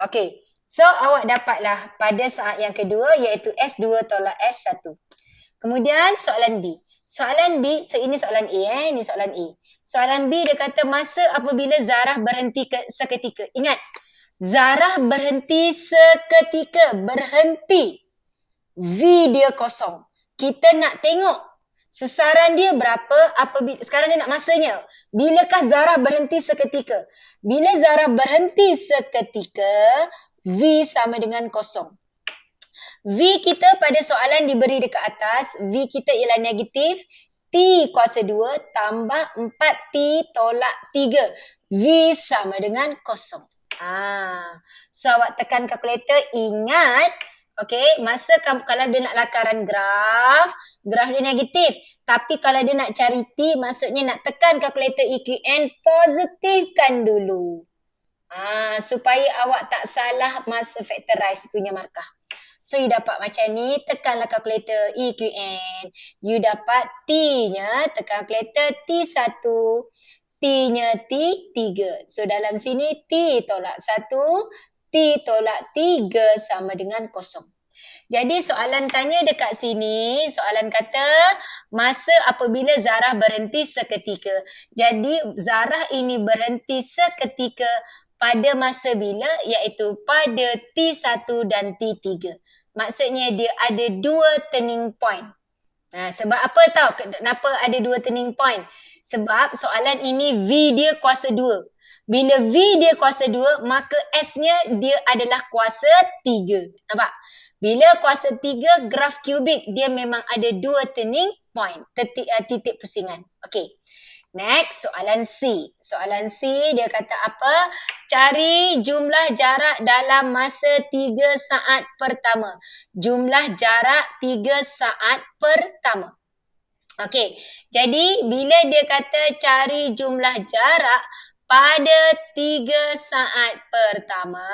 Okey. So, awak dapatlah pada saat yang kedua iaitu S2 tolak S1. Kemudian, soalan B. Soalan B, so ini soalan A. Ini soalan A. Soalan B dia kata masa apabila zarah berhenti seketika. Ingat, zarah berhenti seketika. Berhenti. V dia kosong. Kita nak tengok sasaran dia berapa, sekarang dia nak masanya. Bilakah zarah berhenti seketika? Bila zarah berhenti seketika, V sama dengan kosong. V kita pada soalan diberi dekat atas, V kita ialah negatif, T kuasa 2 tambah 4T tolak 3. V sama dengan kosong. So awak tekan kalkulator, ingat, okey, masa kalau dia nak lakaran graf dia negatif. Tapi kalau dia nak cari T, maksudnya nak tekan kalkulator EQN, positifkan dulu. Supaya awak tak salah masa factorize punya markah. So, you dapat macam ni, tekanlah kalkulator EQN. You dapat T-nya, tekan kalkulator T1, T-nya T3. So, dalam sini T tolak 1, T tolak 3 sama dengan kosong. Jadi soalan tanya dekat sini, soalan kata masa apabila zarah berhenti seketika. Jadi zarah ini berhenti seketika pada masa bila, iaitu pada T1 dan T3. Maksudnya dia ada dua turning point. Sebab apa tahu kenapa ada dua turning point? Sebab soalan ini V dia kuasa 2. Bila V dia kuasa 2, maka S-nya dia adalah kuasa 3. Nampak? Bila kuasa 3, graf kubik dia memang ada dua turning point, titik pusingan. Okey. Next, soalan C. Soalan C dia kata apa? Cari jumlah jarak dalam masa 3 saat pertama. Jumlah jarak 3 saat pertama. Okey, jadi bila dia kata cari jumlah jarak pada 3 saat pertama,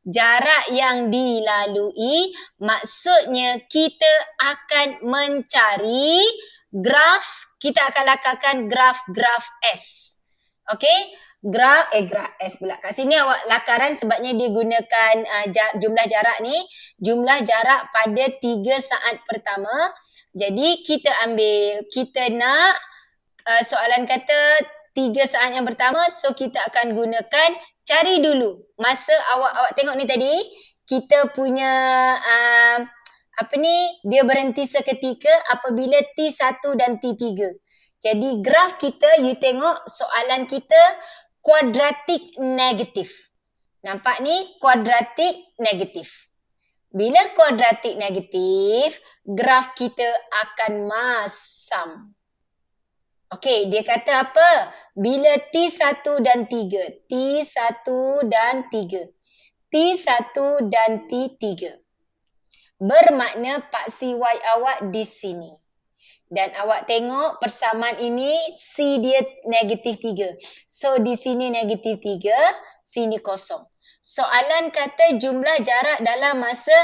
jarak yang dilalui, maksudnya kita akan mencari graf, kita akan lakarkan graf S. Okey, graf S pula. Kat sini awak lakaran sebabnya dia gunakan jumlah jarak ni, jumlah jarak pada 3 saat pertama. Jadi kita ambil, kita nak soalan kata 3 saat yang pertama, so kita akan gunakan cari dulu. Masa awak tengok ni tadi, kita punya dia berhenti seketika apabila T1 dan T3. Jadi graf kita, you tengok soalan kita kuadratik negatif. Nampak ni kuadratik negatif. Bila kuadratik negatif, graf kita akan masam. Okey, dia kata apa? Bila T1 dan 3. T1 dan 3. T1 dan T3. Bermakna paksi Y awak di sini. Dan awak tengok persamaan ini, C dia negatif 3. So, di sini negatif 3, sini kosong. Soalan kata jumlah jarak dalam masa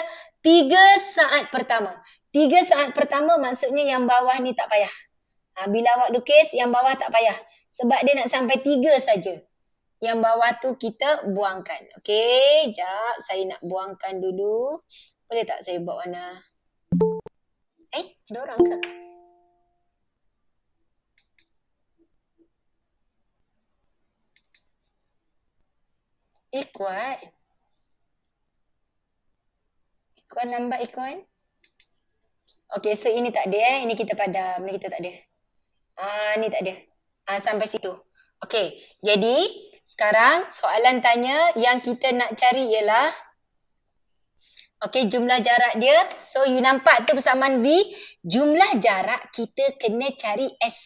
3 saat pertama. 3 saat pertama maksudnya yang bawah ni tak payah. Bila awak lukis, yang bawah tak payah. Sebab dia nak sampai 3 saja. Yang bawah tu kita buangkan. Okey, jap saya nak buangkan dulu. Boleh tak saya buat warna? Ada orang ke? Ikuan. Ikuan lambat Ikuan. Okey, so ini tak ada Ini kita padam. Ni kita tak ada. Ni tak ada. Sampai situ. Okey, jadi sekarang soalan tanya yang kita nak cari ialah jumlah jarak dia. So, you nampak tu persamaan V. Jumlah jarak kita kena cari S.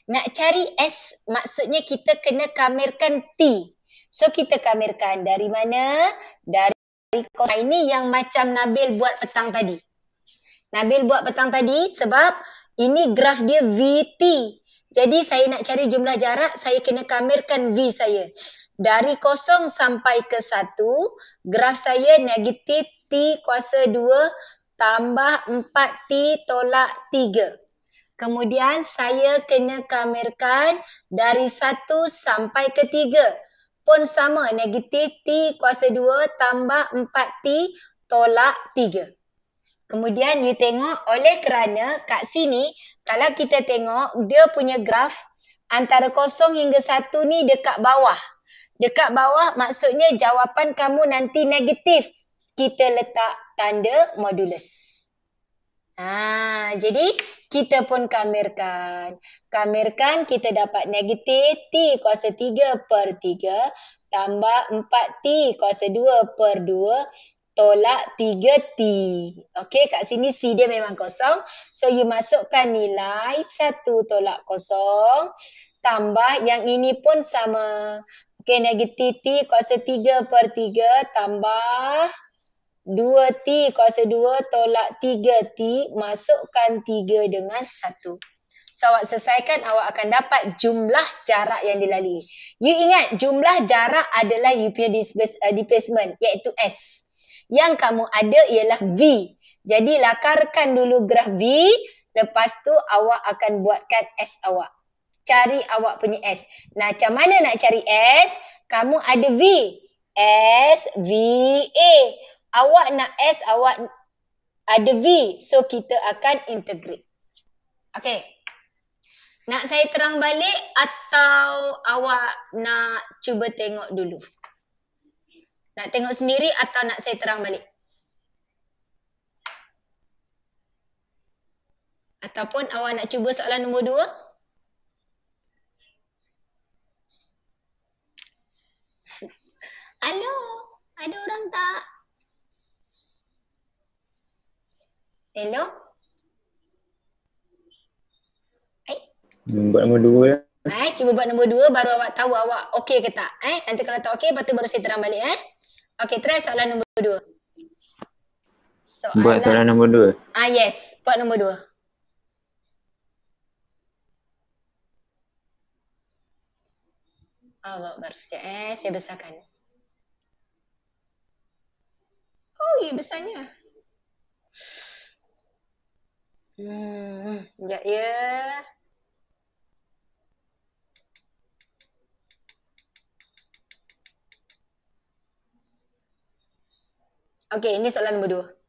Nak cari S maksudnya kita kena kamirkan T. So, kita kamirkan dari mana? Dari ini yang macam Nabil buat petang tadi. Nabil buat petang tadi sebab ini graf dia VT. Jadi, saya nak cari jumlah jarak, saya kena kamirkan V saya. Dari 0 sampai ke 1, graf saya negatif T kuasa 2 tambah 4T tolak 3. Kemudian saya kena kamirkan dari 1 sampai ke 3. Pun sama, negatif T kuasa 2 tambah 4T tolak 3. Kemudian you tengok oleh kerana kat sini, kalau kita tengok dia punya graf antara 0 hingga 1 ni dekat bawah. Dekat bawah maksudnya jawapan kamu nanti negatif. Kita letak tanda modulus. Jadi kita pun kamirkan. Kamirkan kita dapat negatif T kuasa 3 per 3 tambah 4T kuasa 2 per 2 tolak 3T. Okey, kat sini C dia memang kosong. So, you masukkan nilai 1 tolak 0 tambah yang ini pun sama. Okey, negatif T kuasa 3 per 3 tambah 2T kuasa 2 tolak 3T, masukkan 3 dengan 1. So, awak selesaikan, awak akan dapat jumlah jarak yang dilalui. You ingat, jumlah jarak adalah you punya displacement, iaitu S. Yang kamu ada ialah V. Jadi, lakarkan dulu graf V, lepas tu awak akan buatkan S awak. Cari awak punya S. Nah, macam mana nak cari S? Kamu ada V. S, V, A. Awak nak S, awak Ada V. So, kita akan integrate. Okay. Nak saya terang balik atau awak nak cuba tengok dulu? Nak tengok sendiri atau nak saya terang balik? Ataupun awak nak cuba soalan nombor 2? Halo, ada orang tak? Hello? Buat nombor 2 lah. Cuba buat nombor 2 baru awak tahu awak okey ke tak. Nanti kalau tak okey, lepas tu baru saya terang balik. Okey, try soalan nombor 2. Buat soalan nombor 2. Yes, buat nombor 2. Allah Akbar, sekejap saya besarkan. Oh, ya besarnya. Sekejap ya. Okey, ini soalan nombor 2.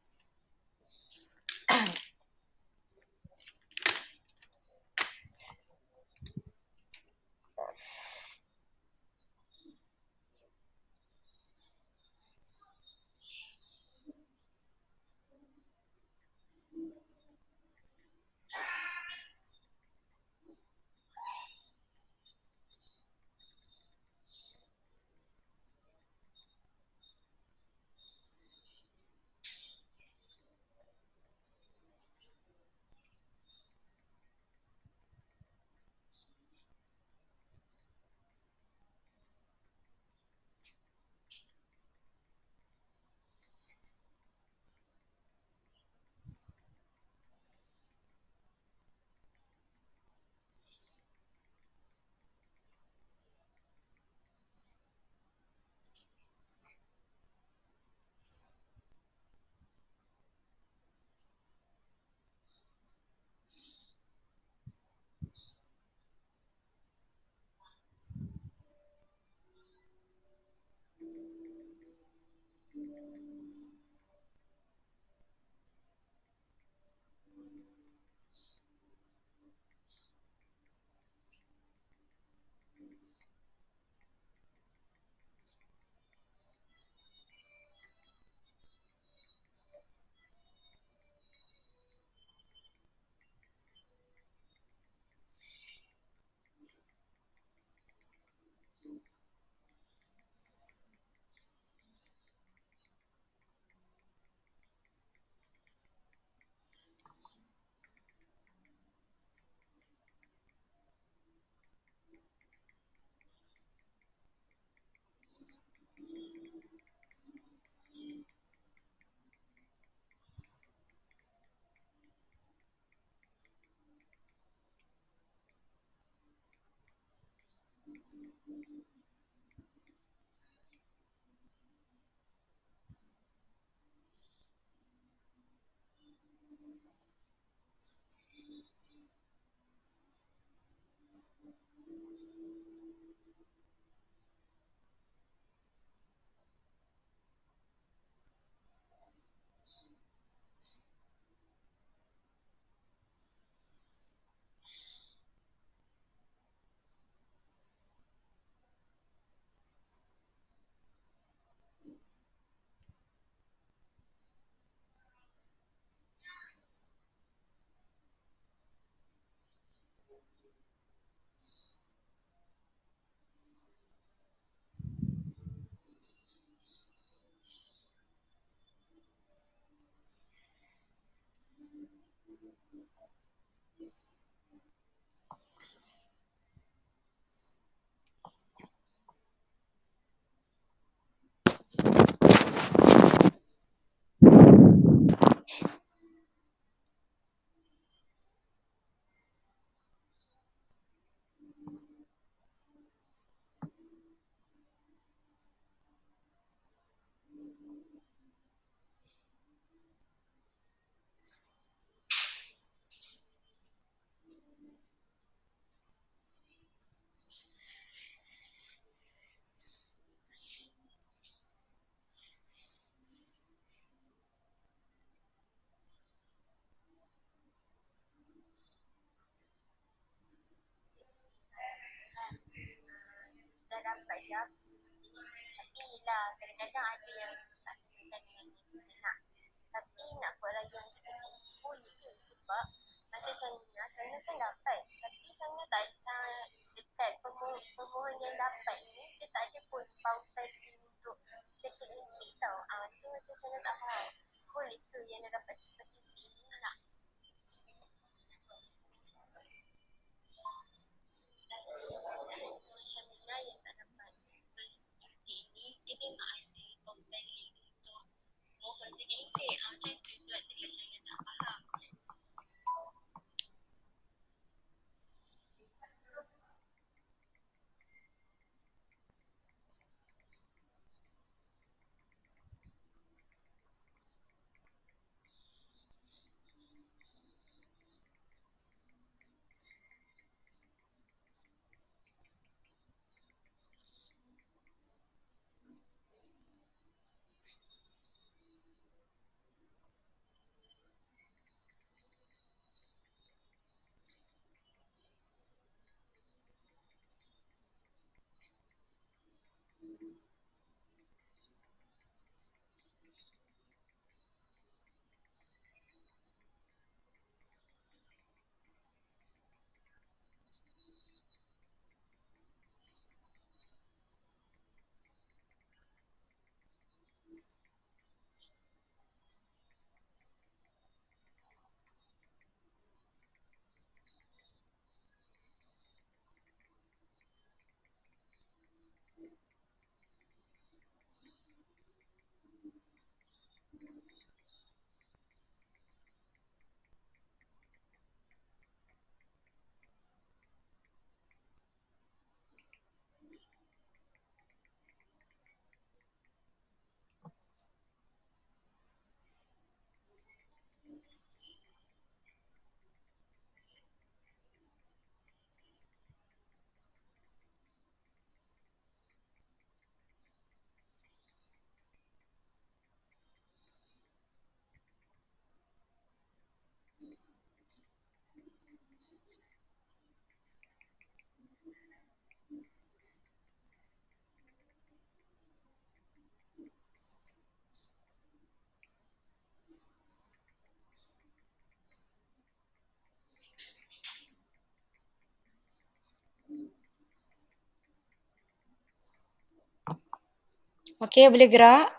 Okey, boleh gerak.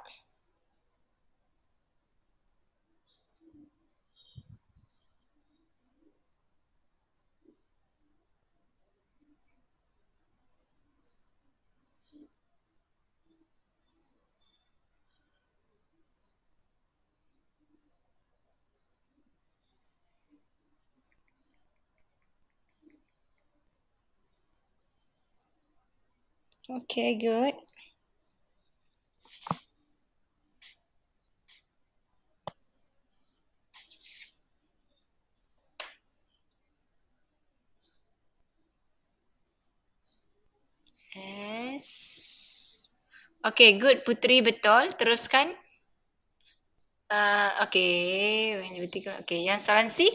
Okay, good. S. Okay, good. Putri betul. Teruskan. Okay. Okay, yang soalan C.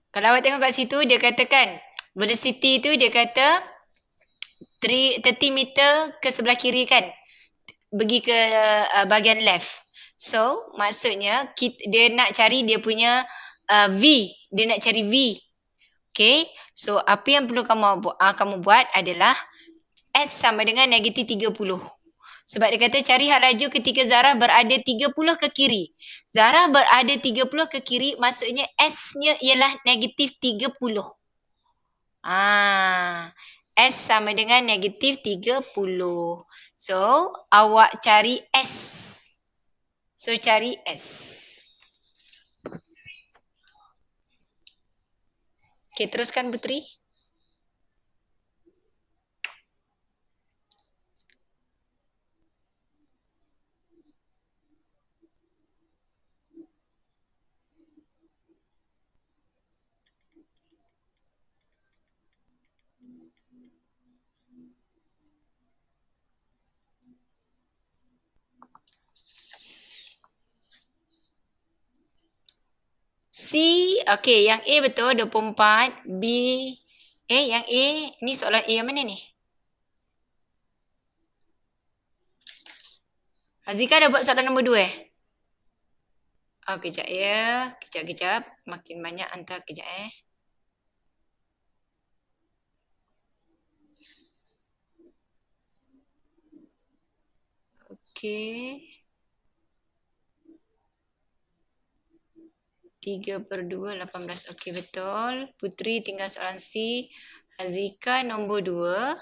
Kalau awak tengok kat situ, dia katakan velocity tu dia kata 30 meter ke sebelah kiri kan. Pergi ke bahagian left. So, maksudnya dia nak cari dia punya V. Dia nak cari V. Okay. So, apa yang perlu kamu buat adalah S sama dengan negatif 30. Sebab dia kata cari hak laju ketika Zarah berada 30 ke kiri. Zarah berada 30 ke kiri, maksudnya S-nya ialah negatif 30. S sama dengan negatif 30. So, awak cari S. So, cari S. Okay, teruskan Putri. Okey, yang A betul 24. B, yang A, ni soalan A yang mana ni? Azika dah buat soalan nombor 2 kejap ya. Kejap. Makin banyak hantar kejap Okey. 3/2, 18. Okey, betul. Putri tinggal soalan C. Azika nombor 2.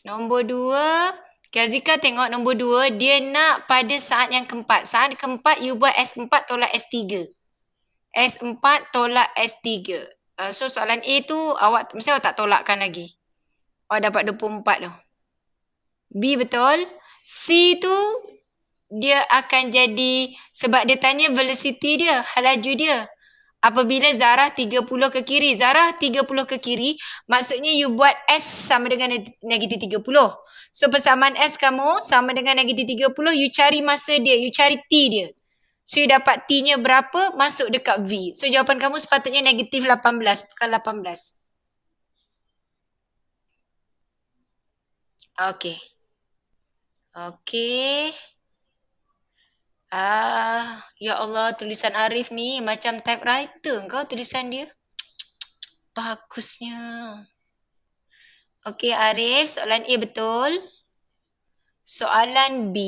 Nombor 2. Okay, Azika tengok nombor 2. Dia nak pada saat yang keempat. Saat keempat, you buat S4 tolak S3. S4 tolak S3. So, soalan A tu, mesti awak tak tolakkan lagi. Awak dapat 24 tu. B betul. C tu, dia akan jadi, sebab dia tanya velocity dia, halaju dia. Apabila Zarah 30 ke kiri. Zarah 30 ke kiri, maksudnya you buat S sama dengan negatif 30. So, persamaan S kamu sama dengan negatif 30, you cari masa dia, you cari T dia. So, you dapat T-nya berapa, masuk dekat V. So, jawapan kamu sepatutnya negatif 18, bukan 18. Okey. Ya Allah, tulisan Arif ni macam typewriter kau tulisan dia. Bagusnya. Okey Arif, soalan A betul. Soalan B.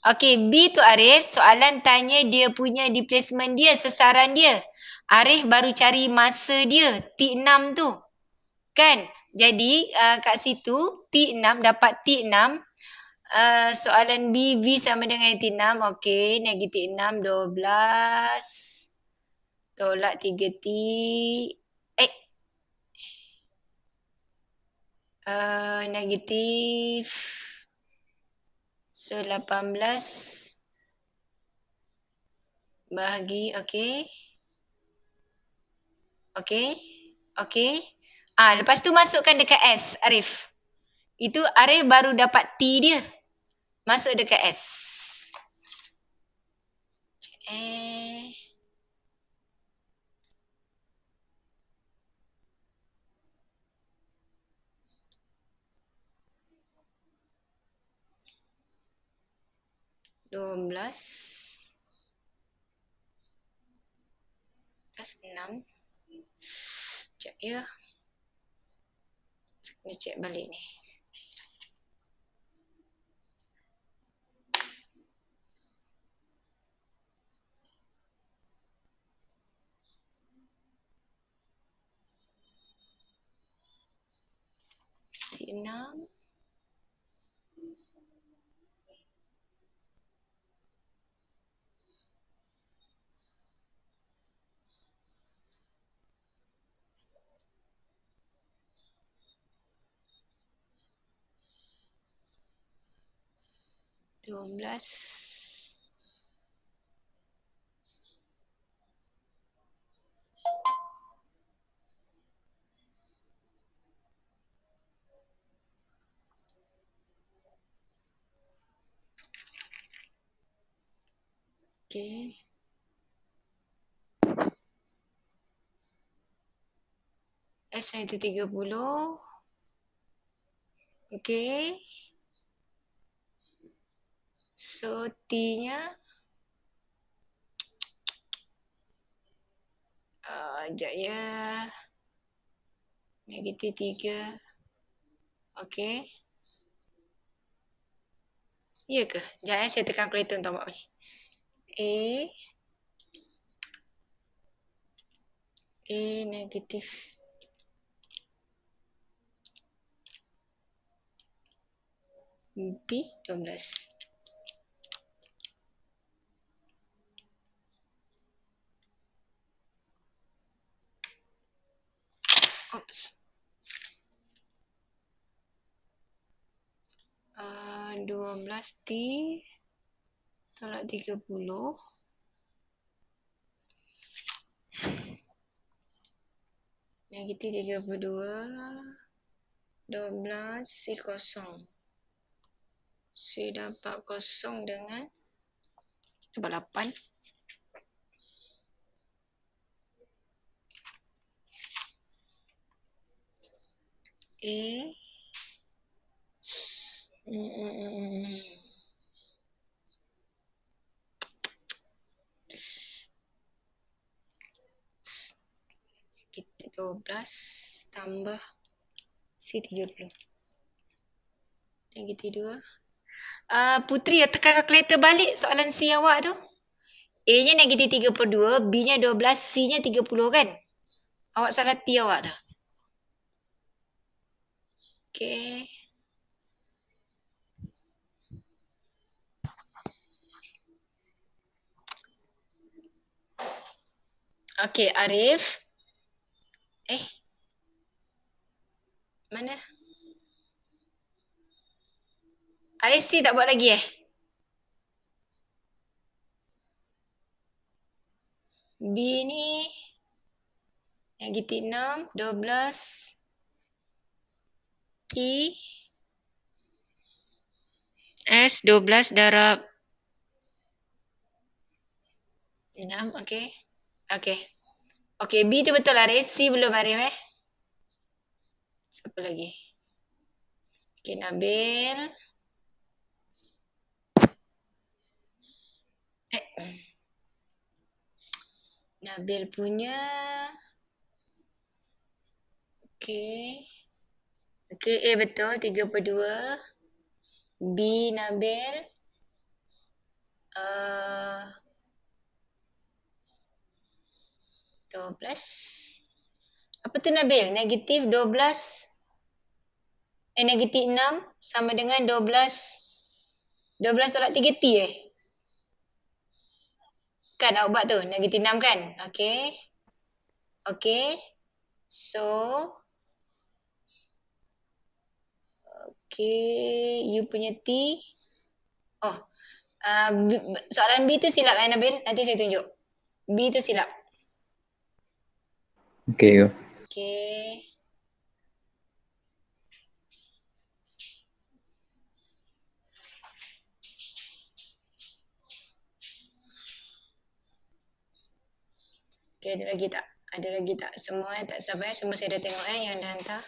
Okey, B tu Arif, soalan tanya dia punya displacement dia, sasaran dia. Arif baru cari masa dia, T6 tu. Kan? Jadi kat situ T6 dapat T6. Soalan B, V sama dengan negatif 6. Okey, negatif 6, 12. Tolak 3T. Negatif. So, 18. Bahagi, okey. Lepas tu masukkan dekat S, Arif. Itu Arif baru dapat T dia. Masuk dekat S. Plus 6. Sekejap ya. Kena cek balik ni. T6. Okey. S negatif 30. Okey. So, T-nya. Sekejap ya. Negatif 3. Okey. Ya ke? Sekejap saya tekan kalkulator untuk buat ni. A negatif. B 12. Oops. 12T tolak 30. Negatif 32. 12 C kosong. C dapat kosong dengan dapat 8. A. Kita 12 tambah C 30. Negatif 2. Putri, tekan kalkulator balik soalan C awak tu. A-nya negatif 32, B-nya 12, C-nya 30 kan? Awak salah T awak tu. Okay. Okay, Arif. Mana? Arif C tak buat lagi B ni negatif 6, 12 E S 12 darab 6, okey. Okey. Okey, B tu betul Arif, C belum Arif Siapa lagi? Okey, Nabil. Nabil punya. Okey. Okey, A betul 32. B Nabil 12. Apa tu Nabil? Negatif 12. Negatif 6 sama dengan 12. 12 tolak 3 T Kan awak buat tu, negatif 6 kan? Okey. Okey. So, okey, you punya T. Soalan B tu silap Nabil. Nanti saya tunjuk. B tu silap. Okay, go. Okey. Okey, ada lagi tak? Ada lagi tak? Semua tak sabar. Semua saya dah tengok yang dah hantar.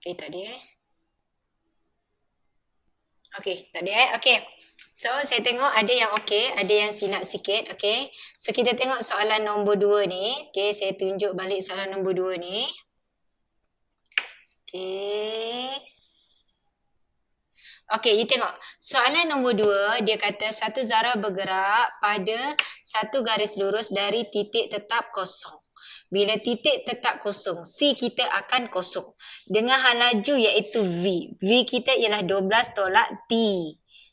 Okey, tak ada Okey, tak ada Okey. So, saya tengok ada yang okey, ada yang silap sikit. Okey. So, kita tengok soalan nombor 2 ni. Okey, saya tunjuk balik soalan nombor 2 ni. Okey. Okey, you tengok. Soalan nombor 2, dia kata satu zarah bergerak pada satu garis lurus dari titik tetap kosong. Bila titik tetap kosong, C kita akan kosong. Dengan hal laju iaitu V. V kita ialah 12 tolak T.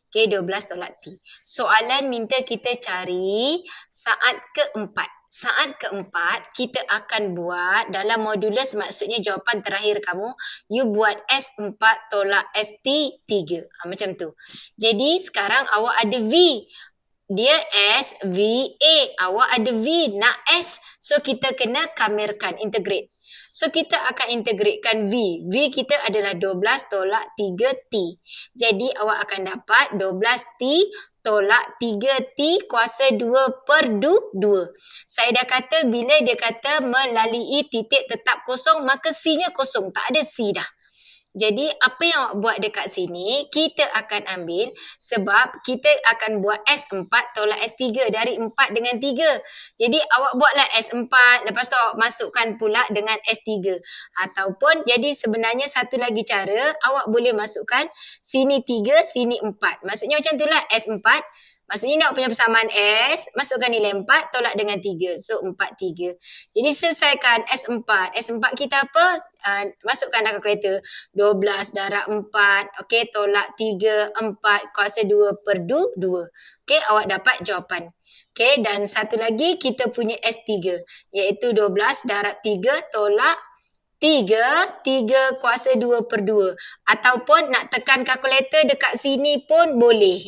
Okey, 12 tolak T. Soalan minta kita cari saat keempat. Saat keempat, kita akan buat dalam modulus, maksudnya jawapan terakhir kamu, you buat S4 tolak ST3. Macam tu. Jadi, sekarang awak ada V. Dia S, V, A. Awak ada V, nak S. So, kita kena kamirkan, integrate. So, kita akan integratekan V. V kita adalah 12 tolak 3T. Jadi, awak akan dapat 12T tolak 3T kuasa 2 per 2. Saya dah kata bila dia kata melalui titik tetap kosong, maka C-nya kosong. Tak ada C dah. Jadi, apa yang awak buat dekat sini, kita akan ambil sebab kita akan buat S4 tolak S3 dari 4 dengan 3. Jadi, awak buatlah S4, lepas tu awak masukkan pula dengan S3. Ataupun, jadi sebenarnya satu lagi cara, awak boleh masukkan sini 3, sini 4. Maksudnya macam itulah S4. Maksudnya nak punya persamaan S, masukkan nilai 4, tolak dengan 3. So 4, 3. Jadi selesaikan S4. S4 kita apa? Masukkan dalam kalkulator. 12 darab 4, okey, tolak 3, 4, kuasa 2 per 2. Okey, awak dapat jawapan. Okey, dan satu lagi kita punya S3, iaitu 12 darab 3 tolak 3 kuasa 2 per 2. Ataupun nak tekan kalkulator dekat sini pun boleh.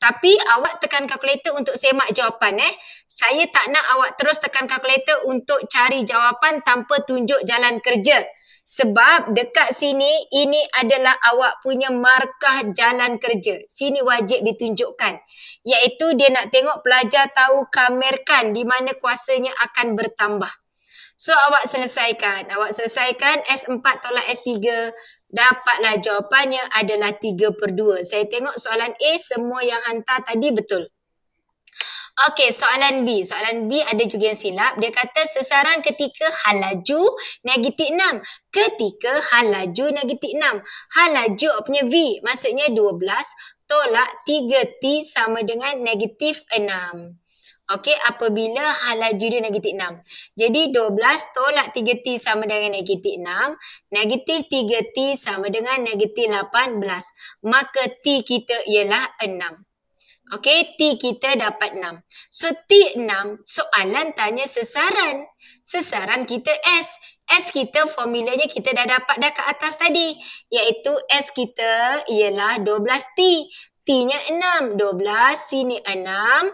Tapi awak tekan kalkulator untuk semak jawapan. Saya tak nak awak terus tekan kalkulator untuk cari jawapan tanpa tunjuk jalan kerja. Sebab dekat sini, ini adalah awak punya markah jalan kerja. Sini wajib ditunjukkan. Iaitu dia nak tengok pelajar tahu kamerkan di mana kuasanya akan bertambah. So awak selesaikan. S4 tolak S3. Dapatlah jawapannya adalah 3 per 2. Saya tengok soalan A semua yang hantar tadi betul. Okey, soalan B. Soalan B ada juga yang silap. Dia kata sesaran ketika hal laju negatif 6. Ketika hal laju negatif 6. Hal laju punya V. Maksudnya 12 tolak 3T sama dengan negatif 6. Okey, apabila hal laju dia negatif 6. Jadi 12 tolak 3T sama dengan negatif 6. Negatif 3T sama dengan negatif 18. Maka T kita ialah 6. Okey, T kita dapat 6. So T 6, soalan tanya sesaran. Sesaran kita S. S kita formulanya kita dah dapat dah kat atas tadi. Iaitu S kita ialah 12T. T-nya 6. 12, sini 6.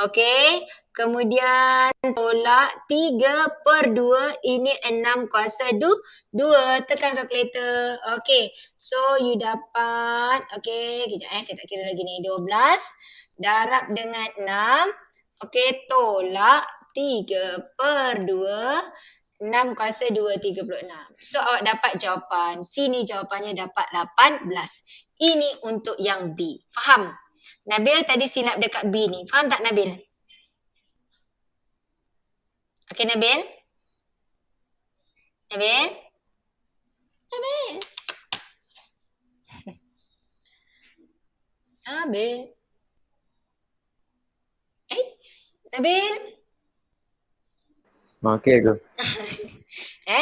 Okey, kemudian tolak 3 per 2, ini 6 kuasa 2. Tekan kalkulator. Okey, so you dapat, okey, kejap saya tak kira lagi ni. 12 darab dengan 6. Okey, tolak 3 per 2. 6 kuasa 2, 36. So awak dapat jawapan. Sini jawapannya dapat 18. Ini untuk yang B. Faham? Nabil tadi silap dekat B ni. Faham tak Nabil? Okey Nabil? Nabil? Nabil? Nabil? Nabil? Okey ke?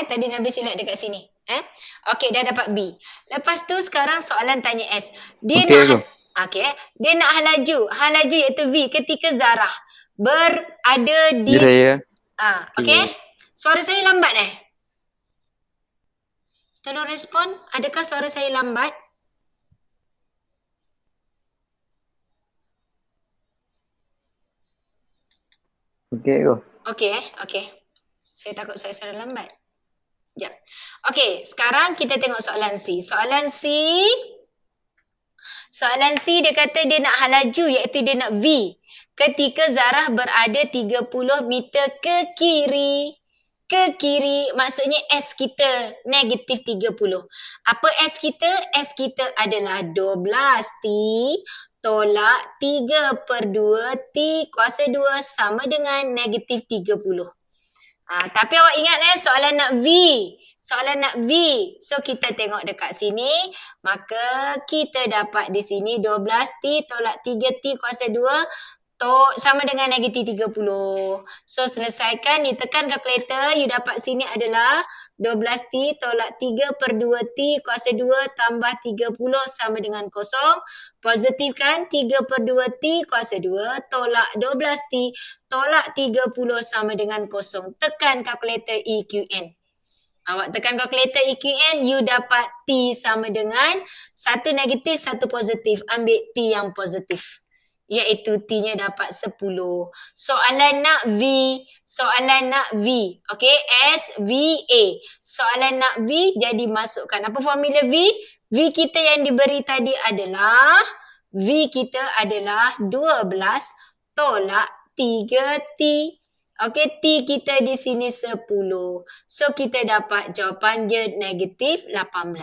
Tadi Nabil silap dekat sini. Okey, dah dapat B. Lepas tu sekarang soalan tanya S. Dia Okey nak ke? Dia nak hal laju. Hal laju iaitu V ketika zarah berada di Ya saya. okey. Suara saya lambat Tolong respon. Adakah suara saya lambat? Okey ke? Okey. Saya takut saya suara lambat. Sekejap. Okey, sekarang kita tengok soalan C. Soalan C dia kata dia nak hal laju iaitu dia nak V. Ketika zarah berada 30 meter ke kiri. Ke kiri maksudnya S kita negatif 30. Apa S kita? S kita adalah 12T tolak 3 per 2 T kuasa 2 sama dengan negatif 30. Tapi awak ingat soalan nak V. So kita tengok dekat sini. Maka kita dapat di sini 12T tolak 3T kuasa 2 sama dengan negatif 30. So selesaikan, you tekan kalkulator, you dapat sini adalah 12T tolak 3 per 2T kuasa 2 tambah 30 sama dengan 0. Positifkan 3 per 2T kuasa 2 tolak 12T tolak 30 sama dengan 0. Tekan kalkulator EQN. Awak tekan kalkulator EQN, you dapat T sama dengan 1 negatif, 1 positif. Ambil T yang positif. Iaitu T-nya dapat 10. Soalan nak V. Okey, SVA. Soalan nak V, jadi masukkan. Apa formula V? V kita yang diberi tadi adalah, V kita adalah 12 tolak 3T. Okey, T kita di sini 10. So, kita dapat jawapan dia negatif 18.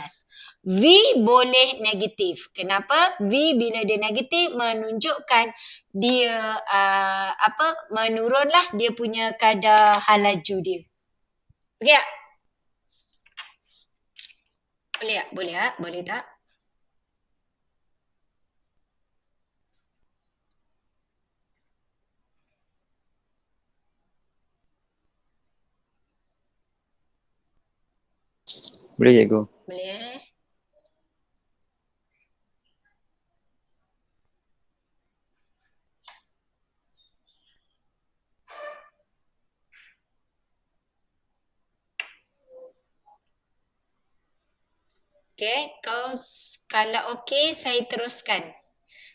V boleh negatif. Kenapa? V bila dia negatif menunjukkan dia menurunlah dia punya kadar hal laju dia. Okey tak? Boleh tak? Boleh tak? Boleh cikgu. Boleh. Okay, kalau okey saya teruskan.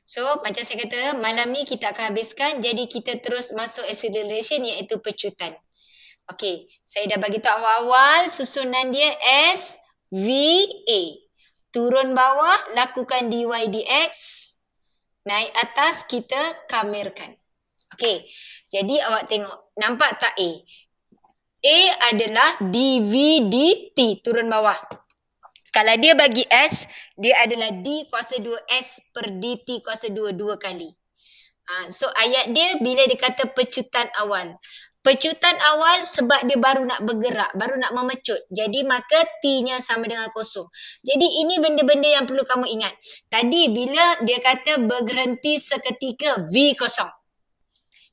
So, macam saya kata, malam ni kita akan habiskan, jadi kita terus masuk acceleration iaitu pecutan. Okey, saya dah bagi tahu awal-awal susunan dia S, V, A. Turun bawah, lakukan dy dx. Naik atas, kita kamerkan. Okey, jadi awak tengok, nampak tak A? A adalah dv dt, turun bawah. Kalau dia bagi S, dia adalah D kuasa 2S per DT kuasa 2, 2 kali. So ayat dia bila dia kata pecutan awal. Pecutan awal sebab dia baru nak bergerak, baru nak memecut. Jadi maka T-nya sama dengan kosong. Jadi ini benda-benda yang perlu kamu ingat. Tadi bila dia kata berhenti seketika, V kosong.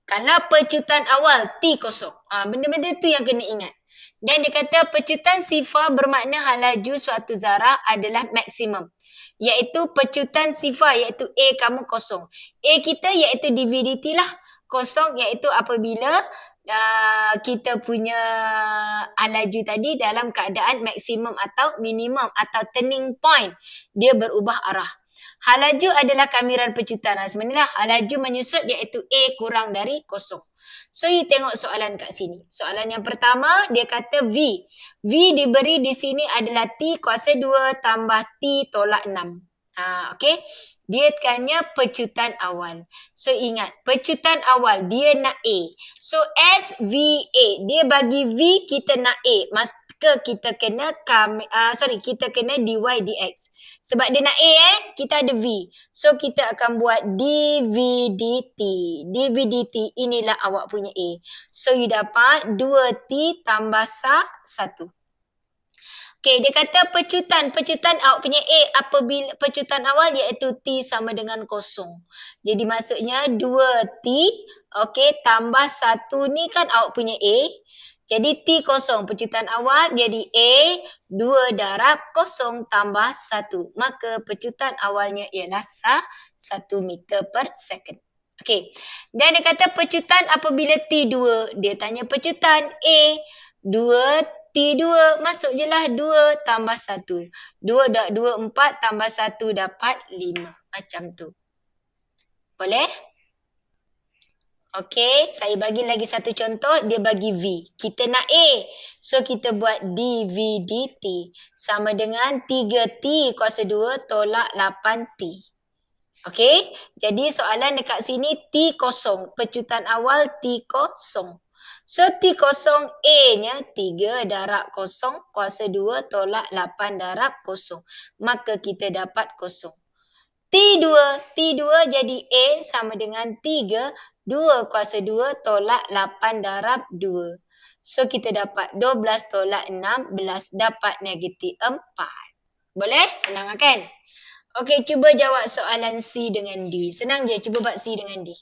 Kalau pecutan awal, T kosong. Benda-benda tu yang kena ingat. Dan dia kata pecutan sifar bermakna halaju suatu zarah adalah maksimum. Iaitu pecutan sifar iaitu A kamu kosong. A kita iaitu dvdt lah. Kosong iaitu apabila kita punya halaju tadi dalam keadaan maksimum atau minimum atau turning point. Dia berubah arah. Halaju adalah kamiran pecutan. Sebenarnya halaju menyusut iaitu A kurang dari kosong. So, you tengok soalan kat sini. Soalan yang pertama, dia kata V. V diberi di sini adalah T kuasa 2 tambah T tolak 6. Okay. Dia tanya pecutan awal. So, ingat. Pecutan awal, dia nak A. So, SVA. Dia bagi V, kita nak A. Maka kita kena kita kena dy dx. Sebab dia nak A kita ada V. So kita akan buat dv dt. Dv dt inilah awak punya A. So you dapat 2t tambah 1. Okay, dia kata pecutan. Pecutan awak punya A apabila pecutan awal iaitu T sama dengan kosong. Jadi maksudnya 2T okay, tambah 1 ni kan awak punya A. Jadi T kosong, pecutan awal jadi A 2 darab kosong tambah 1. Maka pecutan awalnya ialah 1 meter per second. Okey. Dan dia kata pecutan apabila T2. Dia tanya pecutan A 2 T2. Masuk je lah 2 tambah 1. 2 dah 2, 4 tambah 1 dapat 5. Macam tu. Boleh? Okey, saya bagi lagi satu contoh, dia bagi V. Kita nak A. So, kita buat dv dt sama dengan 3T kuasa 2 tolak 8T. Okey, jadi soalan dekat sini T kosong. Pecutan awal T kosong. So, T kosong A-nya 3 darab kosong kuasa 2 tolak 8 darab kosong. Maka kita dapat kosong. T2 jadi A sama dengan 3, 2 kuasa 2 tolak 8 darab 2. So, kita dapat 12 tolak 16 dapat negatif 4. Boleh? Senang kan? Okey, cuba jawab soalan C dengan D. Senang je, cuba buat C dengan D.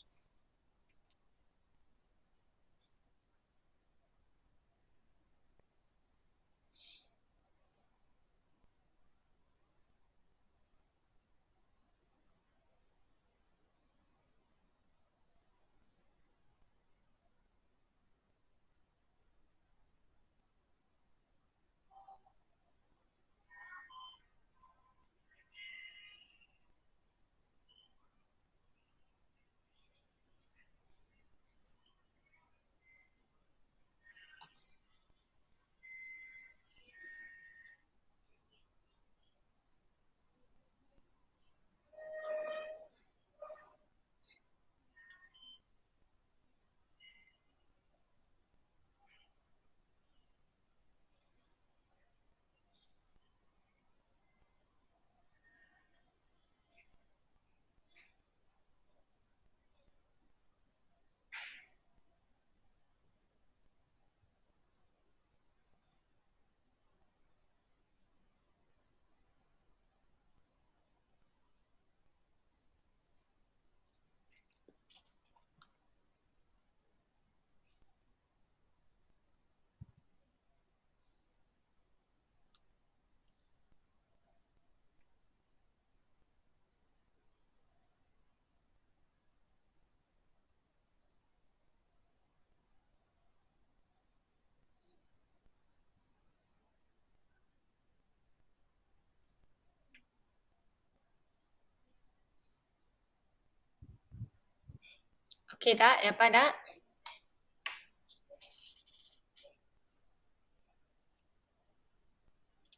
Okey tak? Dapat tak?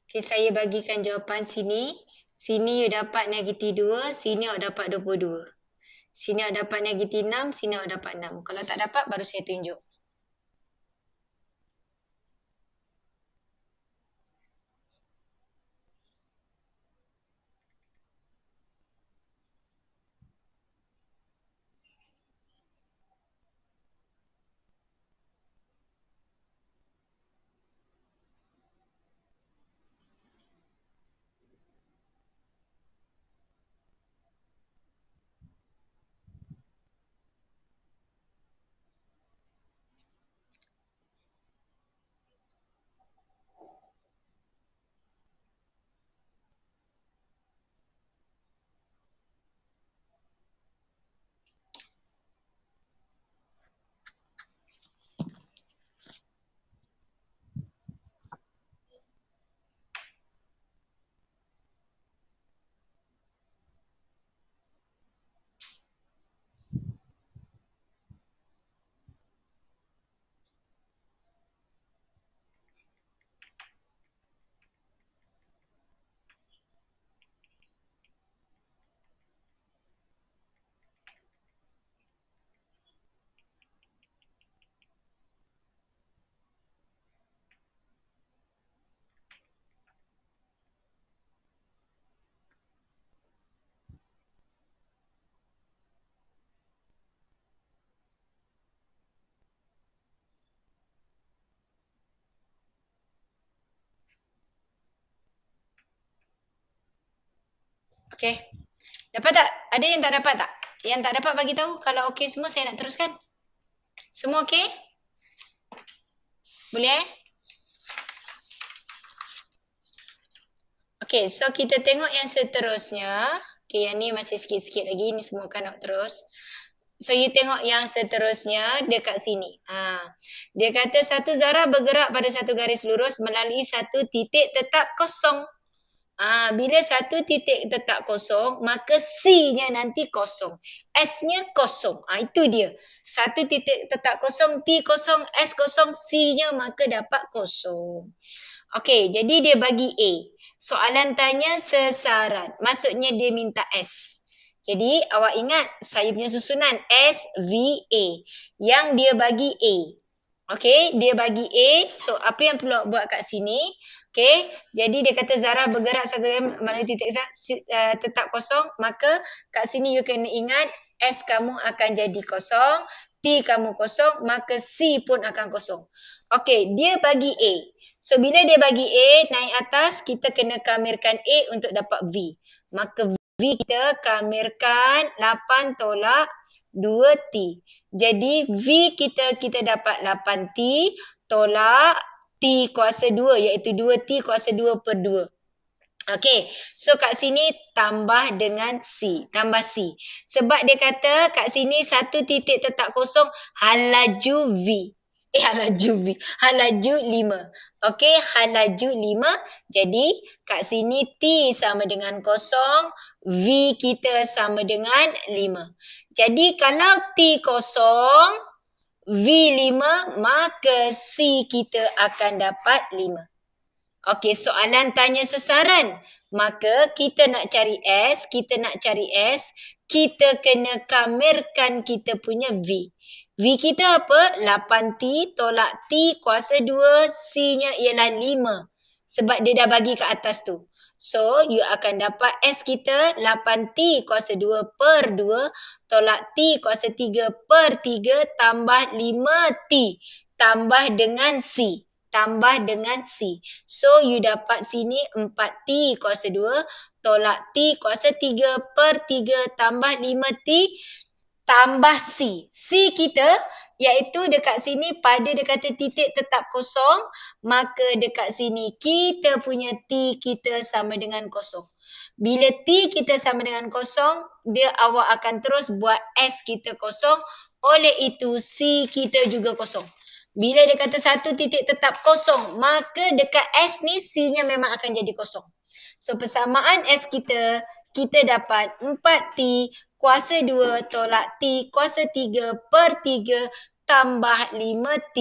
Okey, saya bagikan jawapan sini. Sini you dapat -2, sini awak dapat 22. Sini awak dapat -6, sini awak dapat 6. Kalau tak dapat, baru saya tunjuk. Okey. Dapat tak? Ada yang tak dapat tak? Yang tak dapat bagi tahu. Kalau okey semua, saya nak teruskan. Semua okey? Boleh? Okey, so kita tengok yang seterusnya. Okey, yang ni masih sikit-sikit lagi. Ni semua kan nak terus. So, you tengok yang seterusnya dekat sini. Dia kata satu zarah bergerak pada satu garis lurus melalui satu titik tetap kosong. Bila satu titik tetap kosong, maka C-nya nanti kosong. S-nya kosong. Itu dia. Satu titik tetap kosong, T kosong, S kosong, C-nya maka dapat kosong. Okey, jadi dia bagi A. Soalan tanya sesaran. Maksudnya dia minta S. Jadi awak ingat saya punya susunan S, V, A. Yang dia bagi A. Okey, dia bagi A. So, apa yang perlu awak buat kat sini? Okey, jadi dia kata zarah bergerak satu melalui titik tetap kosong. Maka kat sini you kena ingat S kamu akan jadi kosong. T kamu kosong. Maka C pun akan kosong. Okey, dia bagi A. So, bila dia bagi A, naik atas, kita kena kamirkan A untuk dapat V. Maka V kita kamirkan 8 tolak 2T. Jadi V kita dapat 8T tolak T kuasa 2 iaitu 2T kuasa 2 per 2. Okey, so kat sini tambah dengan C, tambah C. Sebab dia kata kat sini satu titik tetap kosong halaju V. Halaju 5. Okey, halaju 5. Jadi kat sini T sama dengan kosong, V kita sama dengan 5. Jadi kalau T kosong, V 5, maka C kita akan dapat 5. Okey, soalan tanya sesaran. Maka kita nak cari S, kita kena kamirkan kita punya V. V kita apa? 8T tolak T kuasa 2, C-nya ialah 5. Sebab dia dah bagi ke atas tu. So, you akan dapat S kita 8T kuasa 2 per 2 tolak T kuasa 3 per 3 tambah 5T tambah dengan C. So, you dapat sini 4T kuasa 2 tolak T kuasa 3 per 3 tambah 5T tambah C. C kita iaitu dekat sini pada dia kata titik tetap kosong, maka dekat sini kita punya T kita sama dengan kosong. Bila T kita sama dengan kosong, dia awak akan terus buat S kita kosong. Oleh itu C kita juga kosong. Bila dia kata satu titik tetap kosong, maka dekat S ni C-nya memang akan jadi kosong. So persamaan S kita dapat 4T kuasa 2 tolak T kuasa 3 per 3 tambah 5T.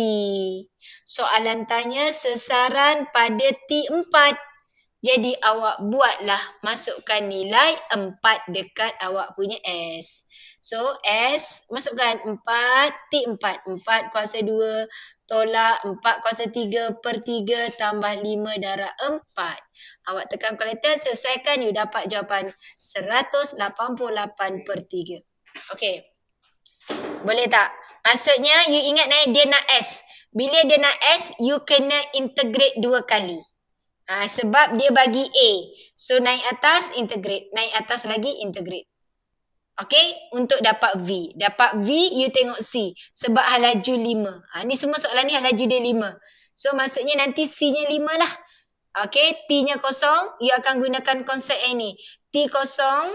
Soalan tanya sesaran pada T4. Jadi awak buatlah, masukkan nilai 4 dekat awak punya S. So S, masukkan 4, T4. 4 kuasa 2 tolak 4 kuasa 3 per 3 tambah 5 darab 4. Awak tekan kalkulator, selesaikan, you dapat jawapan 188 per 3. Okey. Boleh tak? Maksudnya you ingat dia nak S. Bila dia nak S, you kena integrate 2 kali. Sebab dia bagi A. So naik atas, integrate. Naik atas lagi, integrate. Okay, untuk dapat V. Dapat V, you tengok C. Sebab halaju 5. Ni semua soalan ni halaju dia 5. So maksudnya nanti C-nya 5 lah. Okay, T-nya kosong, you akan gunakan konsep ini. T kosong,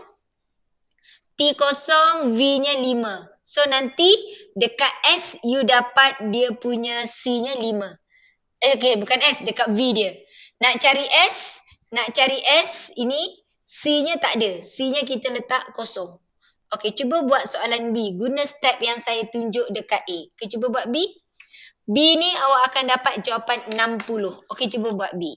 V-nya 5. So nanti dekat S, you dapat dia punya C-nya 5. Okay, bukan S, dekat V dia. Nak cari S ini, C-nya tak ada. C-nya kita letak kosong. Okey, cuba buat soalan B. Guna step yang saya tunjuk dekat A. Okey, cuba buat B. B ni awak akan dapat jawapan 60. Okey, cuba buat B.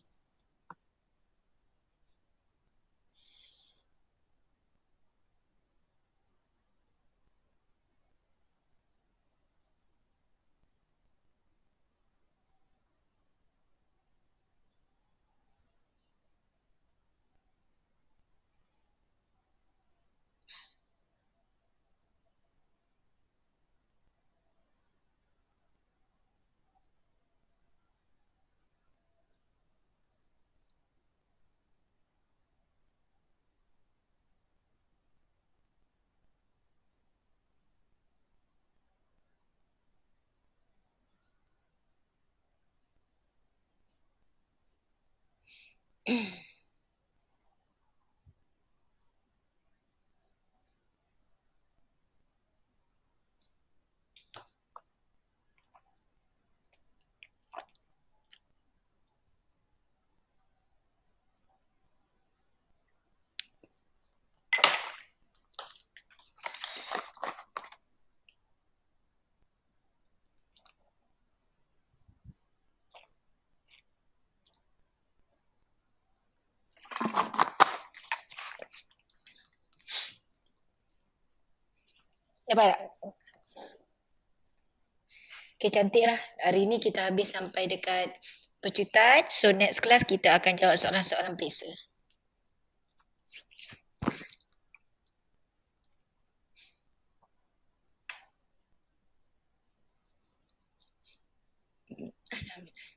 Dapat tak? Okay, cantik lah. Hari ni kita habis sampai dekat pecutan. So next class kita akan jawab soalan-soalan periksa. Alhamdulillah.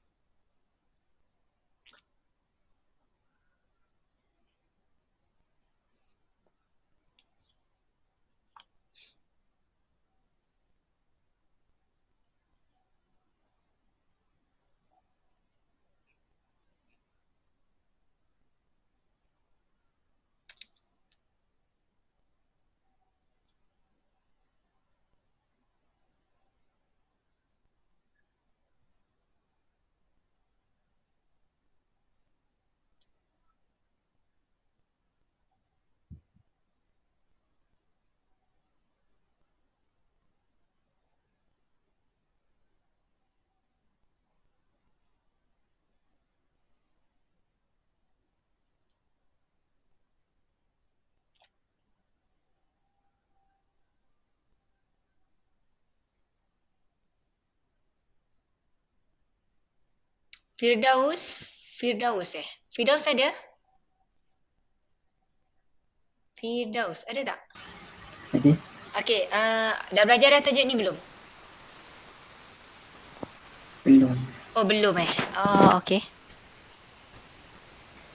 Firdaus Firdaus ada? Firdaus ada tak? Ada. Okey, dah belajar dah tajuk ni belum? Belum. Oh, belum Oh, okey.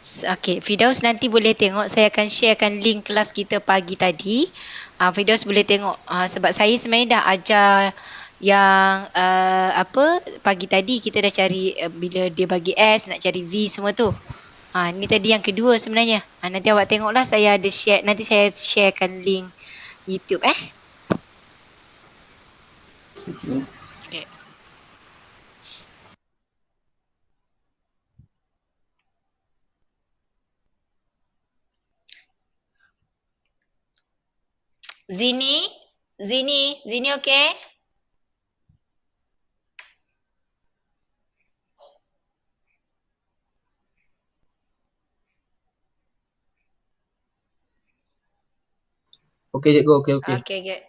Okey, Firdaus nanti boleh tengok, saya akan sharekan link kelas kita pagi tadi. Firdaus boleh tengok sebab saya sebenarnya dah ajar yang pagi tadi kita dah cari bila dia bagi S, nak cari V semua tu. Ni tadi yang kedua sebenarnya. Nanti awak tengoklah, saya ada share, nanti saya sharekan link YouTube Sekejap. Okay. Zini? Zini okey? Okey, cikgu. Okey. Okay, good.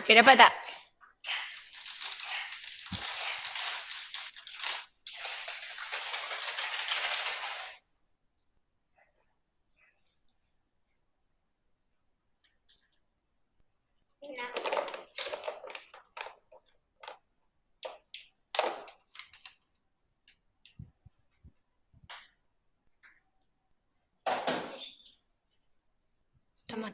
Okay, dapat tak? Tama.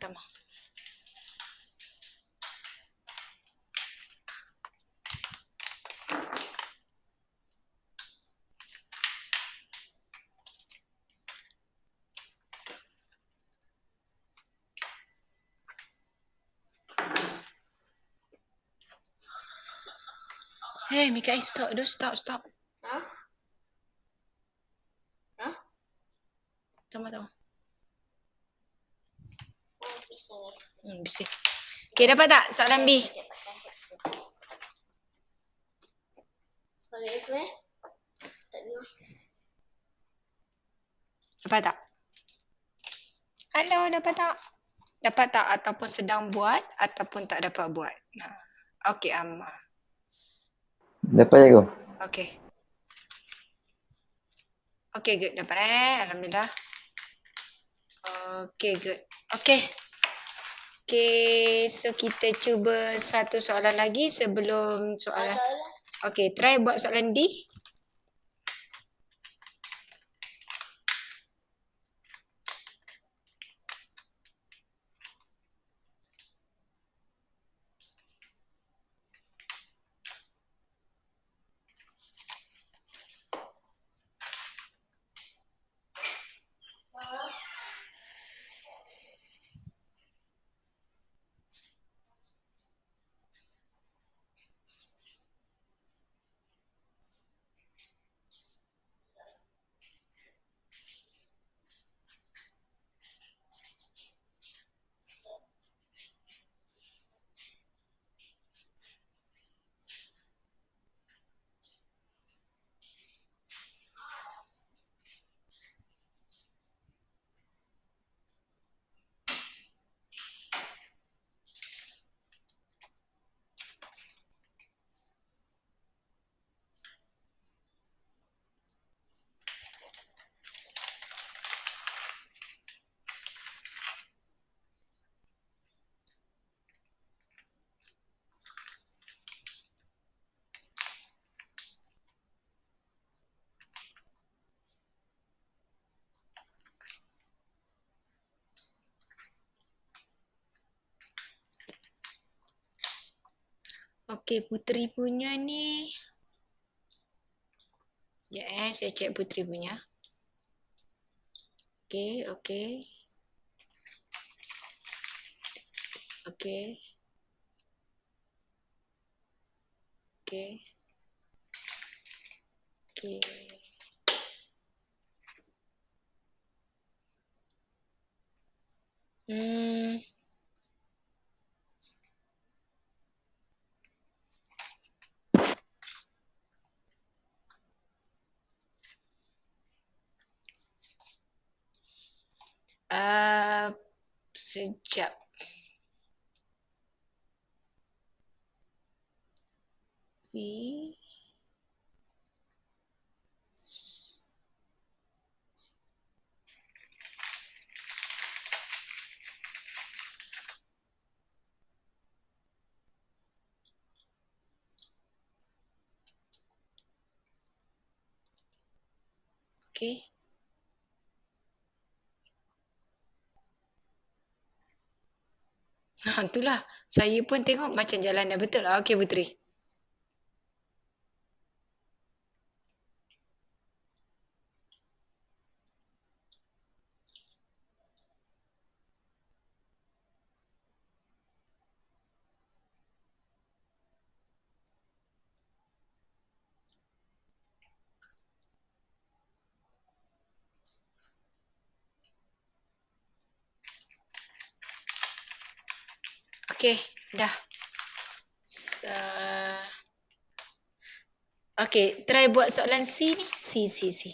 Hey, Mika, stop. Stop. Tama. Bising. Okay, dapat tak soalan B? Dapat tak? Hello, dapat tak? Dapat tak ataupun sedang buat ataupun tak dapat buat? Okay, Amma. Dapat cikgu. Okay. Okay, good. Dapat Alhamdulillah. Okay, good. Okay. Okay, so kita cuba satu soalan lagi sebelum soalan. Okay, try buat soalan D. Okey, Puteri punya ni. Ya, saya cek Puteri punya. Okey, okey. Okey. Okey. Okey. Hmm. Sekejap. V. Okey. Itulah. Saya pun tengok macam jalan dah betul lah. Okey, Puteri. Okey, dah. Okey, try buat soalan C ni. C.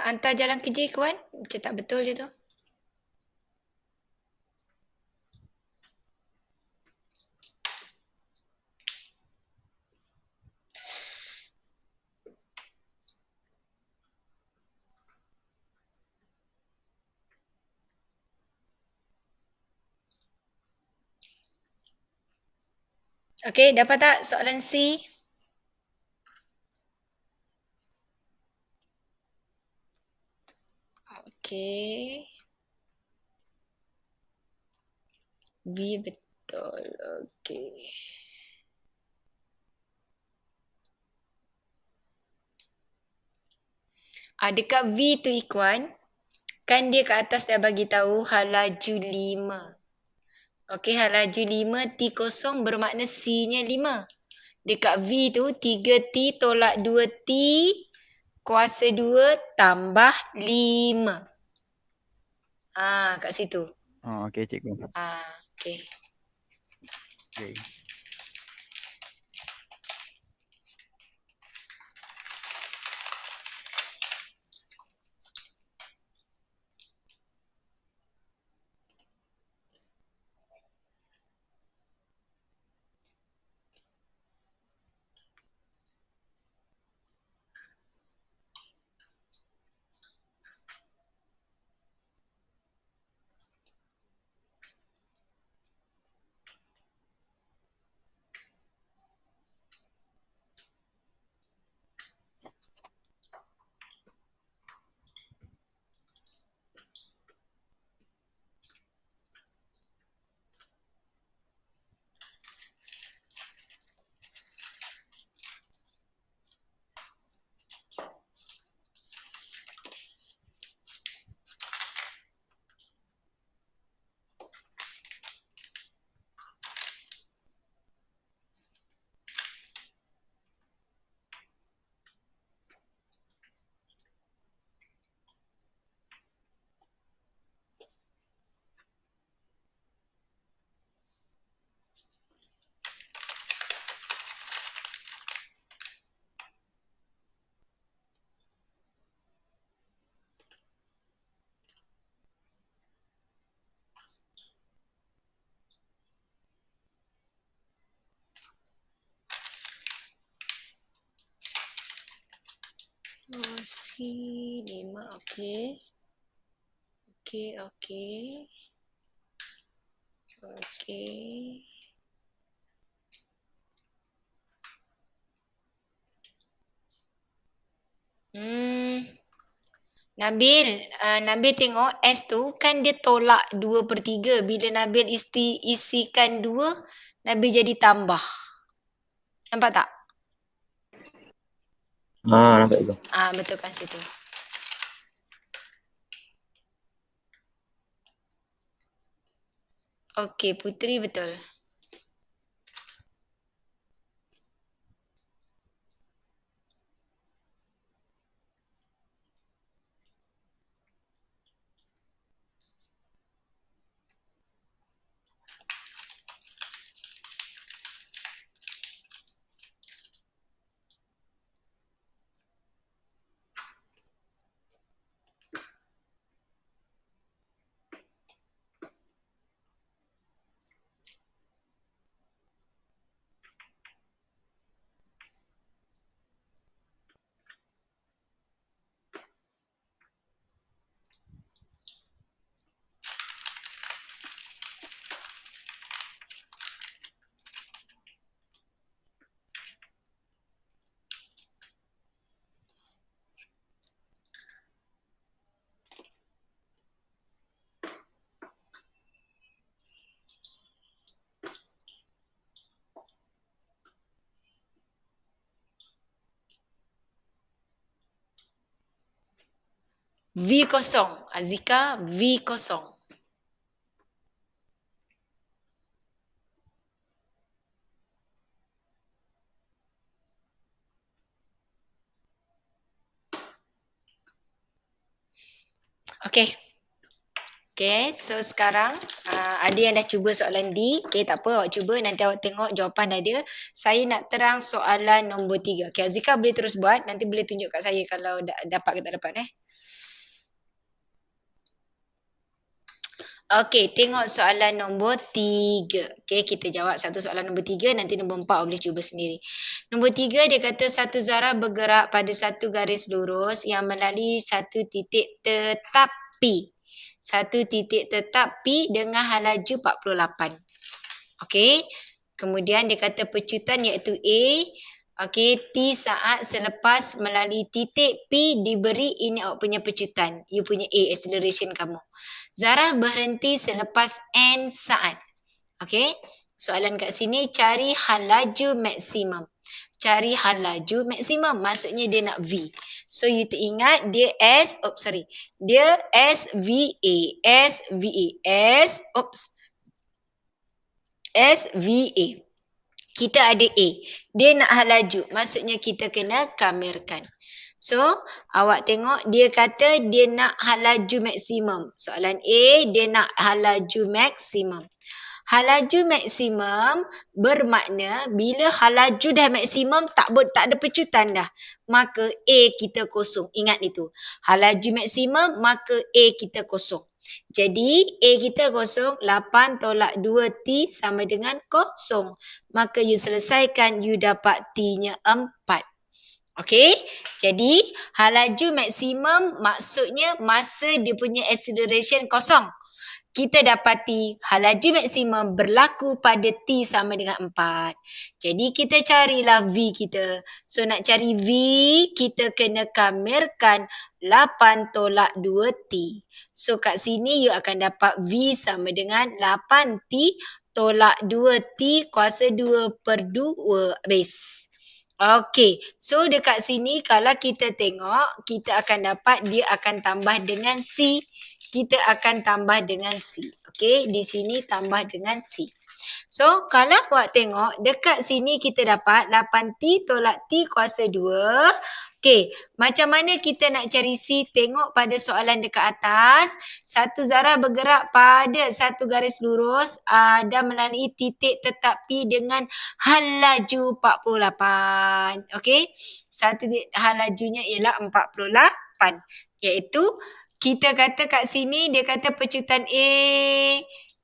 Hantar jalan kerja kawan. Macam tak betul je tu. Okey, dapat tak soalan C? Okey. B betul. Okey. Dekat V tu Ikwan, kan dia kat atas dah bagi tahu halaju 5. Okey, halaju 5 T0 bermakna C-nya 5. Dekat V tu 3T tolak 2T kuasa 2 tambah 5. Kat situ. Okey cikgu. Okey. Okey. Oh, C5. Okey. Okey. Nabil tengok S tu kan dia tolak 2/3. Bila Nabil isikan 2, Nabil jadi tambah. Nampak tak? Nampak tu. Betul kan situ. Okey, Putri betul. V kosong. Azika, V kosong. Okey. So sekarang ada yang dah cuba soalan D. Tak apa, awak cuba, nanti awak tengok jawapan dah ada. Saya nak terang soalan nombor 3. Azika boleh terus buat, nanti boleh tunjuk kat saya kalau dapat ke tak dapat. Tengok soalan nombor 3. Kita jawab satu soalan nombor 3, nanti nombor 4 boleh cuba sendiri. Nombor 3 dia kata satu zarah bergerak pada satu garis lurus yang melalui satu titik tetap P. Satu titik tetap P dengan halaju 48. Kemudian dia kata pecutan iaitu A. T saat selepas melalui titik P diberi, ini awak punya pecutan. You punya A, acceleration kamu. Zarah berhenti selepas N saat. Soalan kat sini, cari halaju maksimum. Cari halaju maksimum, maksudnya dia nak V. So you teringat dia dia SVA. Kita ada A. Dia nak halaju, maksudnya kita kena kamirkan. So, awak tengok dia kata dia nak halaju maksimum. Soalan A, dia nak halaju maksimum. Halaju maksimum bermakna bila halaju dah maksimum tak ada pecutan dah, maka A kita kosong. Ingat itu. Halaju maksimum maka A kita kosong. Jadi A kita kosong, 8 tolak 2T sama dengan kosong. Maka you selesaikan, you dapat T-nya 4. Jadi halaju maksimum maksudnya masa dia punya acceleration kosong. Kita dapati halaju maksimum berlaku pada T sama dengan 4. Jadi kita carilah V kita. So nak cari V, kita kena kamirkan 8 tolak 2T. So kat sini you akan dapat V sama dengan 8T tolak 2T kuasa 2/2 habis. So dekat sini kalau kita tengok, kita akan dapat dia akan tambah dengan C. Kita akan tambah dengan C. Di sini tambah dengan C. So, kalau awak tengok, dekat sini kita dapat 8T tolak T kuasa 2. Macam mana kita nak cari C? Tengok pada soalan dekat atas. Satu zarah bergerak pada satu garis lurus dan melalui titik tetap P dengan halaju 48. Satu halajunya ialah 48. Iaitu kita kata kat sini, dia kata pecutan A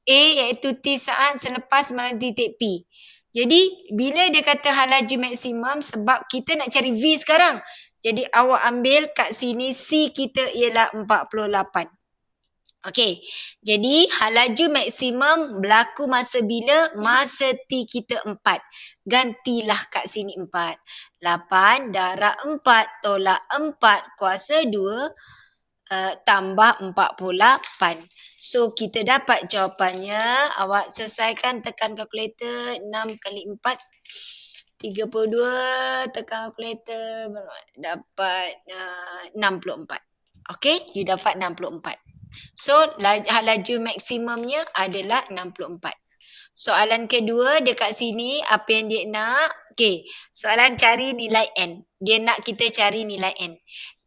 iaitu T saat selepas melalui titik P. Jadi, bila dia kata halaju maksimum, sebab kita nak cari V sekarang. Jadi awak ambil kat sini C kita ialah 48. Okey. Jadi halaju maksimum berlaku masa bila? Masa T kita 4. Gantilah kat sini 4. 8 darab 4 tolak 4 kuasa 2 tambah 48. So kita dapat jawapannya. Awak selesaikan, tekan kalkulator. 6 kali 4 32, tekan kalkulator, dapat 64. Okay, you dapat 64. So, laju maksimumnya adalah 64. Soalan kedua dekat sini, apa yang dia nak? Okay, soalan cari nilai N. Dia nak kita cari nilai N.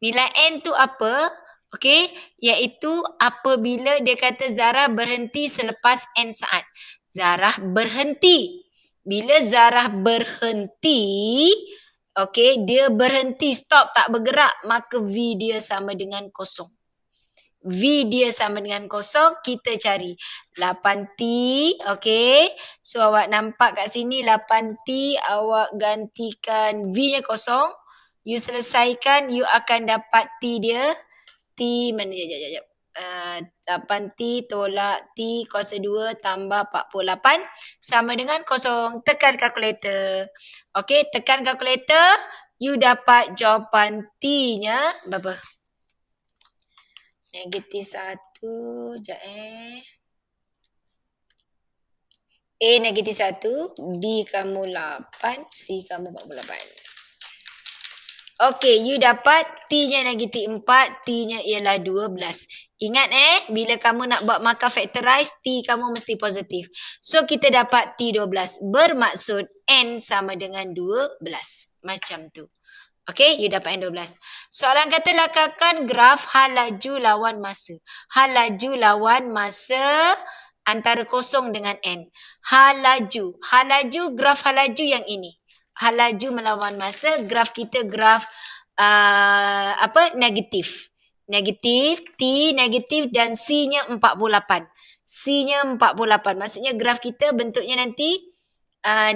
Nilai N tu apa? Okay, iaitu apabila dia kata Zarah berhenti selepas N saat. Zarah berhenti. Bila Zarah berhenti, okay, dia berhenti, stop, tak bergerak, maka V dia sama dengan kosong. V dia sama dengan kosong, kita cari 8T, okay. So awak nampak kat sini 8T, awak gantikan V-nya kosong. You selesaikan, you akan dapat T dia. T mana? Jap. 8T tolak T kuasa 2 tambah 48 sama dengan kosong. Tekan kalkulator. Okay, tekan kalkulator. You dapat jawapan T-nya berapa? -1. Sekejap A -1. B kamu 8. C kamu 48. Okey, you dapat T-nya -4. T-nya ialah 12. Ingat bila kamu nak buat markah factorize, T kamu mesti positif. So, kita dapat T12. Bermaksud N sama dengan 12. Macam tu. Okey, you dapat N12. Soalan kata lakarkan graf hal laju lawan masa. Hal laju lawan masa antara kosong dengan N. Hal laju. Hal laju, graf hal laju yang ini. Hal laju melawan masa, graf kita graf negatif. Negatif, T negatif dan C-nya 48. C-nya 48. Maksudnya graf kita bentuknya nanti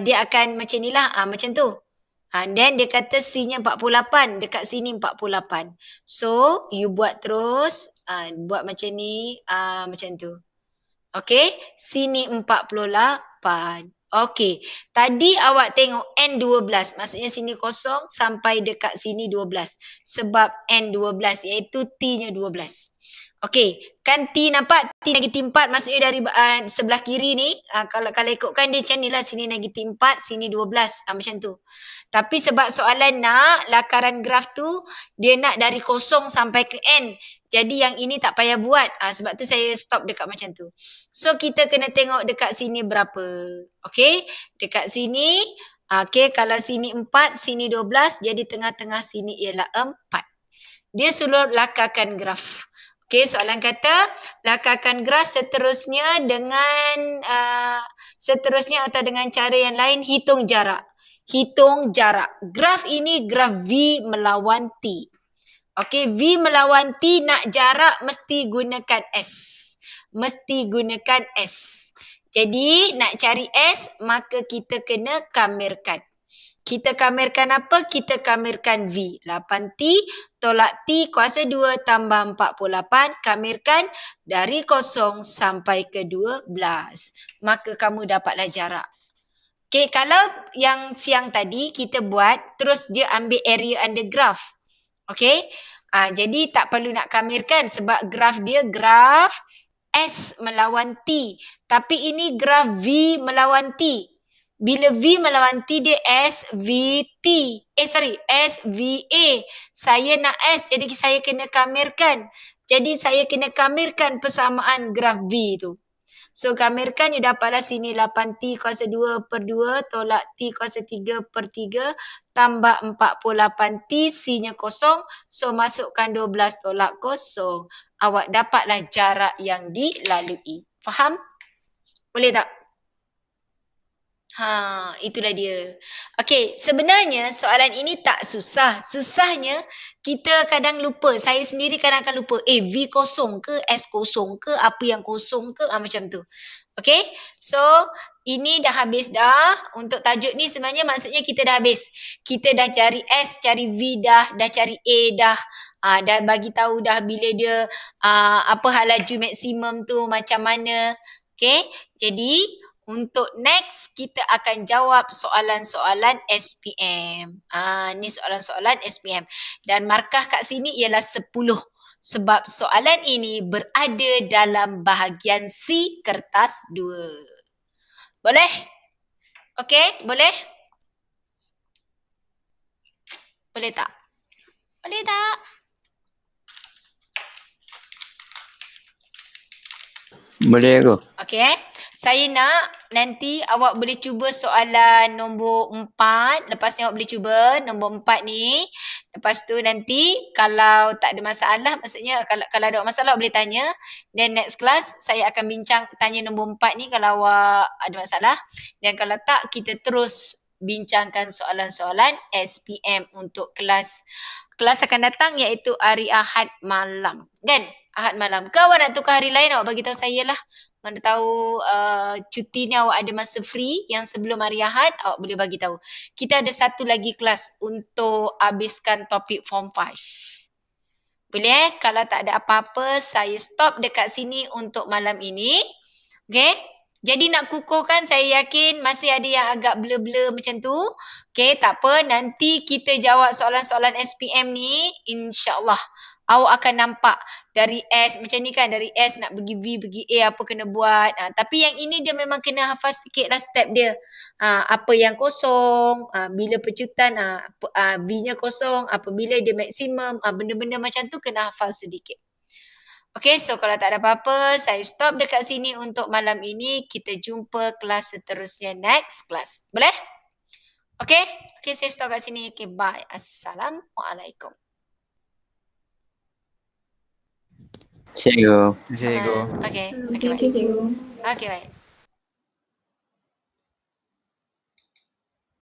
dia akan macam ni lah. Macam tu. Then dia kata C-nya 48. Dekat sini 48. So, you buat terus. Buat macam ni. Macam tu. Okay. Sini 48. Okay. Tadi awak tengok N12. Maksudnya sini kosong sampai dekat sini 12. Sebab N12 iaitu T-nya 12. Okey, kan T nampak T -4 maksudnya dari sebelah kiri ni kalau ikutkan dia macam ni lah, sini -4, sini 12 macam tu. Tapi sebab soalan nak lakaran graf tu dia nak dari kosong sampai ke N. Jadi yang ini tak payah buat. Sebab tu saya stop dekat macam tu. So kita kena tengok dekat sini berapa. Okey, dekat sini okey, kalau sini 4, sini 12, jadi tengah-tengah sini ialah 4. Dia suruh lakarkan graf. Okey, soalan kata lakarkan graf seterusnya dengan atau dengan cara yang lain, hitung jarak. Hitung jarak. Graf ini graf V melawan T. Okey, V melawan T nak jarak mesti gunakan S. Mesti gunakan S. Jadi nak cari S maka kita kena kamirkan. Kita kamirkan apa? Kita kamirkan V. 8T tolak T kuasa 2 tambah 48. Kamirkan dari 0 sampai ke 12. Maka kamu dapatlah jarak. Okay, kalau yang siang tadi kita buat, terus dia ambil area under graph. Okay. Jadi tak perlu nak kamirkan sebab graf dia graf S melawan T. Tapi ini graf V melawan T. Bila V melawan T dia SVT. SVA. Saya nak S jadi saya kena kamirkan. Jadi saya kena kamirkan persamaan graf V tu. So kamirkan you dapatlah sini 8T kuasa 2 per 2 tolak T kuasa 3 per 3 tambah 48T, C-nya kosong. So masukkan 12 tolak kosong. Awak dapatlah jarak yang dilalui. Faham? Boleh tak? Itulah dia. Okey, sebenarnya soalan ini tak susah. Susahnya kita kadang lupa. Saya sendiri kadang akan lupa. V kosong ke, S kosong ke, apa yang kosong ke, macam tu. Okey, so ini dah habis dah. Untuk tajuk ni sebenarnya maksudnya kita dah habis. Kita dah cari S, cari V dah cari A dah. Dah bagi tahu dah bila dia apa hal laju maksimum tu macam mana. Okey, jadi untuk next, kita akan jawab soalan-soalan SPM. Ni soalan-soalan SPM. Dan markah kat sini ialah 10. Sebab soalan ini berada dalam bahagian C kertas 2. Boleh? Okey, boleh? Boleh tak? Boleh tak? Boleh aku? Okey. Saya nak nanti awak boleh cuba soalan nombor 4. Lepas ni awak boleh cuba nombor 4 ni. Lepas tu nanti kalau tak ada masalah, maksudnya kalau ada masalah awak boleh tanya. Then next class saya akan bincang tanya nombor 4 ni kalau awak ada masalah. Dan kalau tak, kita terus bincangkan soalan-soalan SPM untuk kelas akan datang iaitu hari Ahad malam. Kan? Ahad malam. Ke awak nak tukar hari lain, awak bagi tahu saya lah. Mana tahu cuti ni awak ada masa free yang sebelum hari Ahad, awak boleh bagi tahu. Kita ada satu lagi kelas untuk habiskan topik form 5. Boleh Kalau tak ada apa-apa, saya stop dekat sini untuk malam ini. Okay? Jadi nak kukuhkan, saya yakin masih ada yang agak blur-blur macam tu. Okay, tak apa. Nanti kita jawab soalan-soalan SPM ni. InsyaAllah awak akan nampak dari S macam ni kan. Dari S nak pergi V, pergi A, apa kena buat. Tapi yang ini dia memang kena hafal sikit lah step dia. Apa yang kosong, bila pecutan, V-nya kosong, apabila dia maksimum, benda-benda macam tu kena hafal sedikit. Okay, so kalau tak ada apa-apa, saya stop dekat sini untuk malam ini. Kita jumpa kelas seterusnya next class. Boleh? Okay? Okay, saya stop kat sini. Okay, bye. Assalamualaikum. Cikgu. Cikgu. Okay, Okey, cikgu. okay, baik.